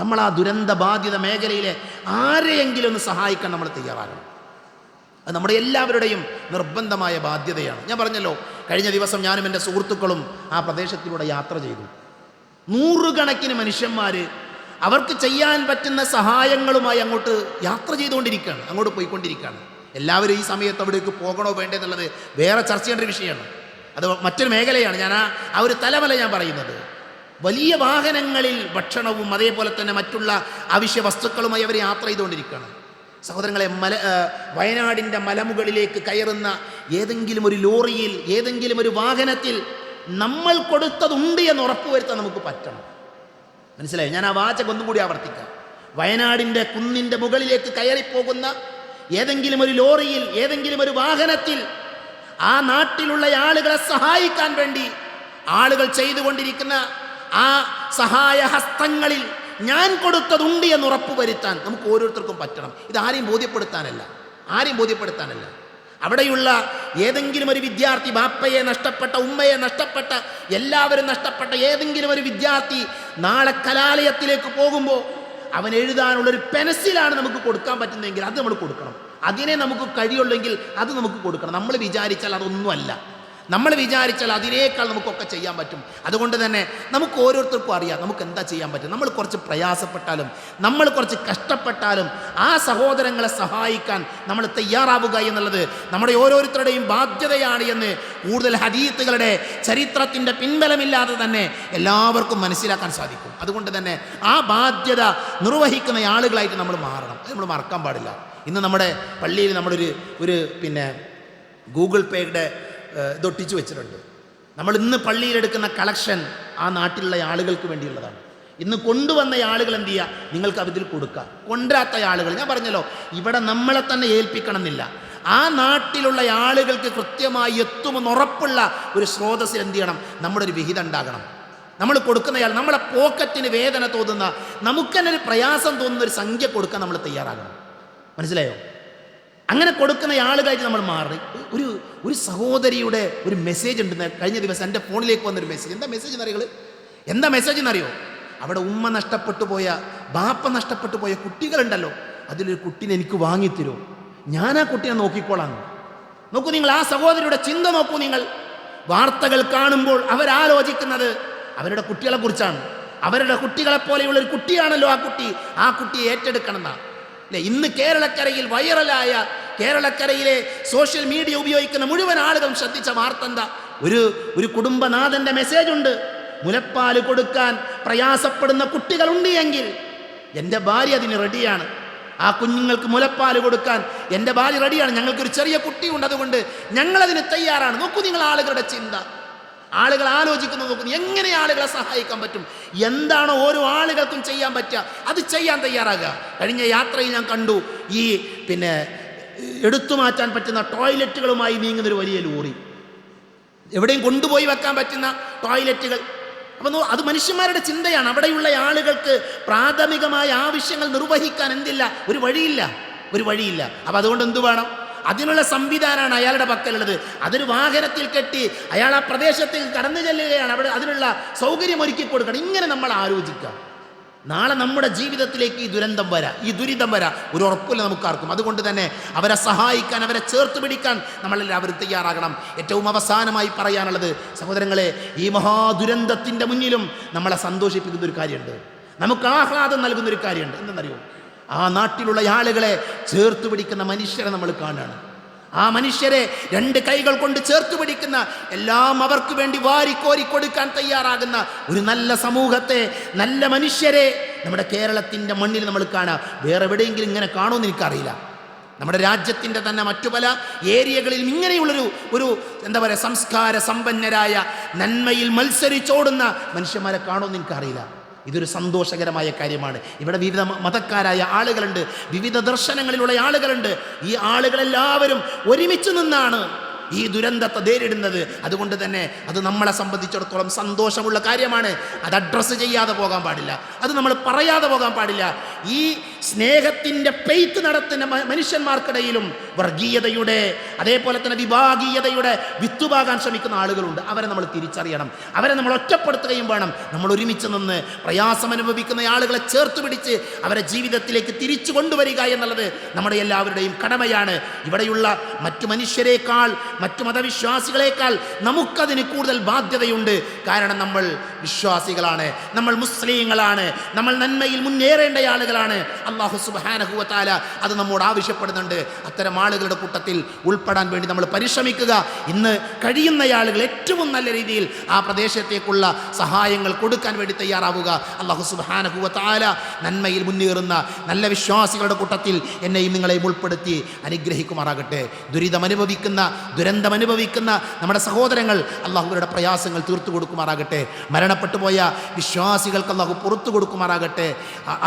നമ്മൾ ആ ദുരന്ത ബാധിത മേഖലയിലെ ആരെയെങ്കിലും ഒന്ന് സഹായിക്കാൻ നമ്മൾ തയ്യാറാകണം. അത് നമ്മുടെ എല്ലാവരുടെയും നിർബന്ധമായ ബാധ്യതയാണ്. ഞാൻ പറഞ്ഞല്ലോ, കഴിഞ്ഞ ദിവസം ഞാനും എൻ്റെ സുഹൃത്തുക്കളും ആ പ്രദേശത്തിലൂടെ യാത്ര ചെയ്തു. നൂറുകണക്കിന് മനുഷ്യന്മാർ അവർക്ക് ചെയ്യാൻ പറ്റുന്ന സഹായങ്ങളുമായി അങ്ങോട്ട് യാത്ര ചെയ്തുകൊണ്ടിരിക്കുകയാണ്, അങ്ങോട്ട് പോയിക്കൊണ്ടിരിക്കുകയാണ്. എല്ലാവരും ഈ സമയത്ത് അവിടേക്ക് പോകണോ വേണ്ടേ എന്നുള്ളത് വേറെ ചർച്ച ചെയ്യേണ്ട ഒരു വിഷയമാണ്. അത് മറ്റൊരു മേഖലയാണ്. ഞാൻ ആ ഒരു തലമല്ല ഞാൻ പറയുന്നത്. വലിയ വാഹനങ്ങളിൽ ഭക്ഷണവും അതേപോലെ തന്നെ മറ്റുള്ള അവശ്യ വസ്തുക്കളുമായി അവർ യാത്ര ചെയ്തുകൊണ്ടിരിക്കുകയാണ്. സഹോദരങ്ങളെ, വയനാടിൻ്റെ മലമുകളിലേക്ക് കയറുന്ന ഏതെങ്കിലും ഒരു ലോറിയിൽ, ഏതെങ്കിലും ഒരു വാഹനത്തിൽ നമ്മൾ കൊടുത്തതുണ്ട് എന്ന് ഉറപ്പുവരുത്താൻ നമുക്ക് പറ്റണം. മനസ്സിലായി? ഞാൻ ആ വാചകം ഒന്നും കൂടി ആവർത്തിക്കാം. വയനാടിൻ്റെ കുന്നിൻ്റെ മുകളിലേക്ക് കയറിപ്പോകുന്ന ഏതെങ്കിലും ഒരു ലോറിയിൽ, ഏതെങ്കിലും ഒരു വാഹനത്തിൽ ആ നാട്ടിലുള്ള ആളുകളെ സഹായിക്കാൻ വേണ്ടി ആളുകൾ ചെയ്തുകൊണ്ടിരിക്കുന്ന ആ സഹായ ഹസ്തങ്ങളിൽ ഞാൻ കൊടുത്തതുണ്ട് എന്ന് ഉറപ്പുവരുത്താൻ നമുക്ക് ഓരോരുത്തർക്കും പറ്റണം. ഇതാരെയും ബോധ്യപ്പെടുത്താനല്ല. അവിടെയുള്ള ഏതെങ്കിലും ഒരു വിദ്യാർത്ഥി, ബാപ്പയെ നഷ്ടപ്പെട്ട, ഉമ്മയെ നഷ്ടപ്പെട്ട, എല്ലാവരും നഷ്ടപ്പെട്ട ഏതെങ്കിലും ഒരു വിദ്യാർത്ഥി നാളെ കലാലയത്തിലേക്ക് പോകുമ്പോൾ അവൻ എഴുതാനുള്ളൊരു പെൻസിലാണ് നമുക്ക് കൊടുക്കാൻ പറ്റുന്നതെങ്കിൽ അത് നമ്മൾ കൊടുക്കണം. അതിനെ നമുക്ക് കഴിയുള്ളെങ്കിൽ അത് നമുക്ക് കൊടുക്കണം. നമ്മൾ വിചാരിച്ചാൽ അതൊന്നുമല്ല. നമ്മൾ വിചാരിച്ചാൽ അതിനേക്കാൾ നമുക്കൊക്കെ ചെയ്യാൻ പറ്റും. അതുകൊണ്ട് തന്നെ നമുക്ക് ഓരോരുത്തർക്കും അറിയാം നമുക്ക് എന്താ ചെയ്യാൻ പറ്റും. നമ്മൾ കുറച്ച് പ്രയാസപ്പെട്ടാലും, നമ്മൾ കുറച്ച് കഷ്ടപ്പെട്ടാലും ആ സഹോദരങ്ങളെ സഹായിക്കാൻ നമ്മൾ തയ്യാറാവുക എന്നുള്ളത് നമ്മുടെ ഓരോരുത്തരുടെയും ബാധ്യതയാണ് എന്ന് കൂടുതൽ ഹദീത്തുകളുടെ ചരിത്രത്തിൻ്റെ പിൻബലമില്ലാതെ തന്നെ എല്ലാവർക്കും മനസ്സിലാക്കാൻ സാധിക്കും. അതുകൊണ്ട് തന്നെ ആ ബാധ്യത നിർവഹിക്കുന്ന ആളുകളായിട്ട് നമ്മൾ മാറണം. അത് നമ്മൾ മറക്കാൻ പാടില്ല. ഇന്ന് നമ്മുടെ പള്ളിയിൽ നമ്മളൊരു ഗൂഗിൾ പേയുടെ ഇതൊട്ടിച്ചു വെച്ചിട്ടുണ്ട്. നമ്മൾ ഇന്ന് പള്ളിയിലെടുക്കുന്ന കളക്ഷൻ ആ നാട്ടിലുള്ള ആളുകൾക്ക് വേണ്ടിയുള്ളതാണ്. ഇന്ന് കൊണ്ടുവന്ന ആളുകൾ എന്ത് ചെയ്യുക, നിങ്ങൾക്ക് അതിൽ കൊടുക്കുക. കൊണ്ടുവരാത്ത ആളുകൾ, ഞാൻ പറഞ്ഞല്ലോ, ഇവിടെ നമ്മളെ തന്നെ ഏൽപ്പിക്കണം എന്നില്ല. ആ നാട്ടിലുള്ള ആളുകൾക്ക് കൃത്യമായി എത്തുമെന്ന് ഉറപ്പുള്ള ഒരു സ്രോതസ്സിൽ എന്ത് ചെയ്യണം, നമ്മുടെ ഒരു വിഹിതം ഉണ്ടാകണം. നമ്മൾ കൊടുക്കുന്നയാൾ, നമ്മളെ പോക്കറ്റിന് വേദന തോന്നുന്ന, നമുക്ക് തന്നെ ഒരു പ്രയാസം തോന്നുന്ന ഒരു സംഖ്യ കൊടുക്കാൻ നമ്മൾ തയ്യാറാകണം. മനസ്സിലായോ? അങ്ങനെ കൊടുക്കുന്ന ആളുകളായിട്ട് നമ്മൾ മാറി. ഒരു സഹോദരിയുടെ ഒരു മെസ്സേജ് ഉണ്ട് കഴിഞ്ഞ ദിവസം എൻ്റെ ഫോണിലേക്ക് വന്നൊരു മെസ്സേജ്. എന്താ മെസ്സേജ് എന്നറിയോ? അവിടെ ഉമ്മ നഷ്ടപ്പെട്ടു പോയ, ബാപ്പ നഷ്ടപ്പെട്ടു പോയ കുട്ടികളുണ്ടല്ലോ, അതിലൊരു കുട്ടീനെ എനിക്ക് വാങ്ങിത്തരുമോ, ഞാൻ ആ കുട്ടീനെ നോക്കിക്കോളാം. നോക്കൂ നിങ്ങൾ, ആ സഹോദരിയുടെ ചിന്ത നോക്കൂ നിങ്ങൾ. വാർത്തകൾ കാണുമ്പോൾ അവരാലോചിക്കുന്നത് അവരുടെ കുട്ടികളെ കുറിച്ചാണ്. അവരുടെ കുട്ടികളെ പോലെയുള്ള ഒരു കുട്ടിയാണല്ലോ ആ കുട്ടിയെ ഏറ്റെടുക്കണം എന്നാണ് അല്ലേ? ഇന്ന് കേരളക്കരയിൽ വൈറലായ, കേരളക്കരയിലെ സോഷ്യൽ മീഡിയ ഉപയോഗിക്കുന്ന മുഴുവൻ ആളുകളും ശ്രദ്ധിച്ച വാർത്ത എന്താ? ഒരു കുടുംബനാഥന്റെ മെസ്സേജ് ഉണ്ട്. മുലപ്പാൽ കൊടുക്കാൻ പ്രയാസപ്പെടുന്ന കുട്ടികളുണ്ട് എങ്കിൽ എൻ്റെ ഭാര്യ അതിന് റെഡിയാണ്. ആ കുഞ്ഞുങ്ങൾക്ക് മുലപ്പാൽ കൊടുക്കാൻ എൻ്റെ ഭാര്യ റെഡിയാണ്. ഞങ്ങൾക്കൊരു ചെറിയ കുട്ടിയുണ്ട്, അതുകൊണ്ട് ഞങ്ങളതിന് തയ്യാറാണ്. നോക്കൂ നിങ്ങൾ ആളുകളുടെ ചിന്ത, ആളുകൾ ആലോചിക്കുന്നത് നോക്കുന്നു. എങ്ങനെ ആളുകളെ സഹായിക്കാൻ പറ്റും? എന്താണോ ഓരോ ആളുകൾക്കും ചെയ്യാൻ പറ്റുക അത് ചെയ്യാൻ തയ്യാറാകുക. കഴിഞ്ഞ യാത്രയിൽ ഞാൻ കണ്ടു, ഈ എടുത്തു മാറ്റാൻ പറ്റുന്ന ടോയ്ലറ്റുകളുമായി നീങ്ങുന്നൊരു വലിയ ലോറി, എവിടെയും കൊണ്ടുപോയി വെക്കാൻ പറ്റുന്ന ടോയ്ലറ്റുകൾ. അപ്പം അത് മനുഷ്യന്മാരുടെ ചിന്തയാണ്. അവിടെയുള്ള ആളുകൾക്ക് പ്രാഥമികമായ ആവശ്യങ്ങൾ നിർവഹിക്കാൻ എന്തില്ല, ഒരു വഴിയില്ല. അപ്പം അതുകൊണ്ട് എന്തു വേണം? അതിനുള്ള സംവിധാനമാണ് അയാളുടെ പക്കലുള്ളത്. അതൊരു വാഹനത്തിൽ കെട്ടി അയാൾ ആ പ്രദേശത്തിൽ കടന്നു ചെല്ലുകയാണ്. അവിടെ അതിനുള്ള സൗകര്യം ഒരുക്കി കൊടുക്കണം. ഇങ്ങനെ നമ്മൾ ആലോചിക്കുക. നാളെ നമ്മുടെ ജീവിതത്തിലേക്ക് ഈ ദുരിതം വരാം ഒരു ഉറപ്പില്ല നമുക്കാർക്കും. അതുകൊണ്ട് തന്നെ അവരെ സഹായിക്കാൻ, അവരെ ചേർത്ത് പിടിക്കാൻ നമ്മളെല്ലാവരും തയ്യാറാകണം. ഏറ്റവും അവസാനമായി പറയാനുള്ളത്, സഹോദരങ്ങളെ, ഈ മഹാദുരന്തത്തിൻ്റെ മുന്നിലും നമ്മളെ സന്തോഷിപ്പിക്കുന്ന ഒരു കാര്യമുണ്ട്, നമുക്ക് ആഹ്ലാദം നൽകുന്നൊരു കാര്യമുണ്ട്. എന്തെന്നറിയോ? ആ നാട്ടിലുള്ള ആളുകളെ ചേർത്ത് പിടിക്കുന്ന മനുഷ്യരെ നമ്മൾ കാണുകയാണ്. ആ മനുഷ്യരെ രണ്ട് കൈകൾ കൊണ്ട് ചേർത്ത് പിടിക്കുന്ന, എല്ലാം അവർക്ക് വേണ്ടി വാരിക്കോരി കൊടുക്കാൻ തയ്യാറാകുന്ന ഒരു നല്ല സമൂഹത്തെ, നല്ല മനുഷ്യരെ നമ്മുടെ കേരളത്തിൻ്റെ മണ്ണിൽ നമ്മൾ കാണാം. വേറെ എവിടെയെങ്കിലും ഇങ്ങനെ കാണുമെന്ന് എനിക്കറിയില്ല. നമ്മുടെ രാജ്യത്തിൻ്റെ തന്നെ മറ്റു പല ഏരിയകളിൽ ഇങ്ങനെയുള്ളൊരു എന്താ പറയുക, സംസ്കാര സമ്പന്നരായ, നന്മയിൽ മത്സരിച്ചോടുന്ന മനുഷ്യന്മാരെ കാണുമെന്ന് എനിക്കറിയില്ല. ഇതൊരു സന്തോഷകരമായ കാര്യമാണ്. ഇവിടെ വിവിധ മതക്കാരായ ആളുകളുണ്ട്, വിവിധ ദർശനങ്ങളിലുള്ള ആളുകളുണ്ട്. ഈ ആളുകളെല്ലാവരും ഒരുമിച്ച് നിന്നാണ് ഈ ദുരന്തത്തെ നേരിടുന്നത്. അതുകൊണ്ട് തന്നെ അത് നമ്മളെ സംബന്ധിച്ചിടത്തോളം സന്തോഷമുള്ള കാര്യമാണ്. അത് അഡ്രസ്സ് ചെയ്യാതെ പോകാൻ പാടില്ല, അത് നമ്മൾ പറയാതെ പോകാൻ പാടില്ല. ഈ സ്നേഹത്തിൻ്റെ പെയ്ത്ത് നടത്തുന്ന മനുഷ്യന്മാർക്കിടയിലും വർഗീയതയുടെ, അതേപോലെ തന്നെ വിഭാഗീയതയുടെ വിത്തുപാകാൻ ശ്രമിക്കുന്ന ആളുകളുണ്ട്. അവരെ നമ്മൾ തിരിച്ചറിയണം, അവരെ നമ്മൾ ഒറ്റപ്പെടുത്തുകയും വേണം. നമ്മൾ ഒരുമിച്ച് നിന്ന് പ്രയാസം അനുഭവിക്കുന്ന ആളുകളെ ചേർത്ത് പിടിച്ച് അവരെ ജീവിതത്തിലേക്ക് തിരിച്ചു കൊണ്ടുവരിക എന്നുള്ളത് നമ്മുടെ എല്ലാവരുടെയും കടമയാണ്. ഇവിടെയുള്ള മറ്റു മനുഷ്യരെക്കാൾ, മറ്റു മതവിശ്വാസികളെക്കാൾ നമുക്കതിന് കൂടുതൽ ബാധ്യതയുണ്ട്. കാരണം നമ്മൾ വിശ്വാസികളാണ്, നമ്മൾ മുസ്ലിങ്ങളാണ്, നമ്മൾ നന്മയിൽ മുന്നേറേണ്ട ആളുകളാണ്. അല്ലാഹു സുബ്ഹാനഹു വ തആല അത് നമ്മോട് ആവശ്യപ്പെടുന്നുണ്ട്. അത്തരം ആളുകളുടെ കൂട്ടത്തിൽ ഉൾപ്പെടാൻ വേണ്ടി നമ്മൾ പരിശ്രമിക്കുക. ഇന്ന് കഴിയുന്ന ആളുകൾ ഏറ്റവും നല്ല രീതിയിൽ ആ പ്രദേശത്തേക്കുള്ള സഹായങ്ങൾ കൊടുക്കാൻ വേണ്ടി തയ്യാറാവുക. അല്ലാഹു സുബ്ഹാനഹു വ തആല നന്മയിൽ മുന്നേറുന്ന നല്ല വിശ്വാസികളുടെ കൂട്ടത്തിൽ എന്നെയും നിങ്ങളെയും ഉൾപ്പെടുത്തി അനുഗ്രഹിക്കുമാറാകട്ടെ. ദുരന്തമനുഭവിക്കുന്ന നമ്മുടെ സഹോദരങ്ങൾ അല്ലാഹുവിന്റെ പ്രയാസങ്ങൾ തീർത്തു കൊടുക്കുമാറാകട്ടെ. മരണപ്പെട്ടു പോയ വിശ്വാസികൾക്ക് അല്ലാഹു പുറത്തു കൊടുക്കുമാറാകട്ടെ.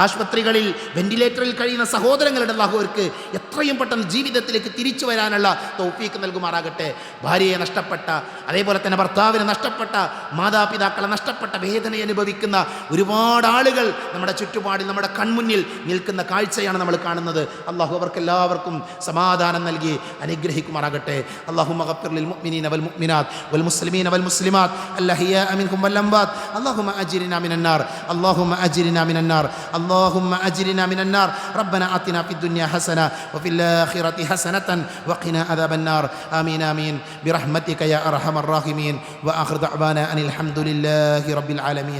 ആശുപത്രികളിൽ വെന്റിലേറ്ററിൽ കഴിയുന്ന സഹോദരങ്ങളുടെ അല്ലാഹു അവർക്ക് എത്രയും പെട്ടെന്ന് ജീവിതത്തിലേക്ക് തിരിച്ചു വരാനുള്ള തൗഫീക്ക് നൽകുമാറാകട്ടെ. ഭാര്യയെ നഷ്ടപ്പെട്ട, അതേപോലെ തന്നെ ഭർത്താവിനെ നഷ്ടപ്പെട്ട, മാതാപിതാക്കളെ നഷ്ടപ്പെട്ട വേദന അനുഭവിക്കുന്ന ഒരുപാട് ആളുകൾ നമ്മുടെ ചുറ്റുപാടിൽ, നമ്മുടെ കൺമുന്നിൽ നിൽക്കുന്ന കാഴ്ചയാണ് നമ്മൾ കാണുന്നത്. അല്ലാഹു അവർക്കെല്ലാവർക്കും സമാധാനം നൽകി അനുഗ്രഹിക്കുമാറാകട്ടെ. اللهم اغفر للمؤمنين والمؤمنات والمسلمين والمسلمات الأحياء منهم والأموات. اللهم أجرنا من النار، اللهم أجرنا من النار، اللهم أجرنا من النار. ربنا آتنا في الدنيا حسنة وفي الآخرة حسنة وقنا عذاب النار. آمين آمين برحمتك يا أرحم الراحمين. وآخر دعوانا أن الحمد لله رب العالمين.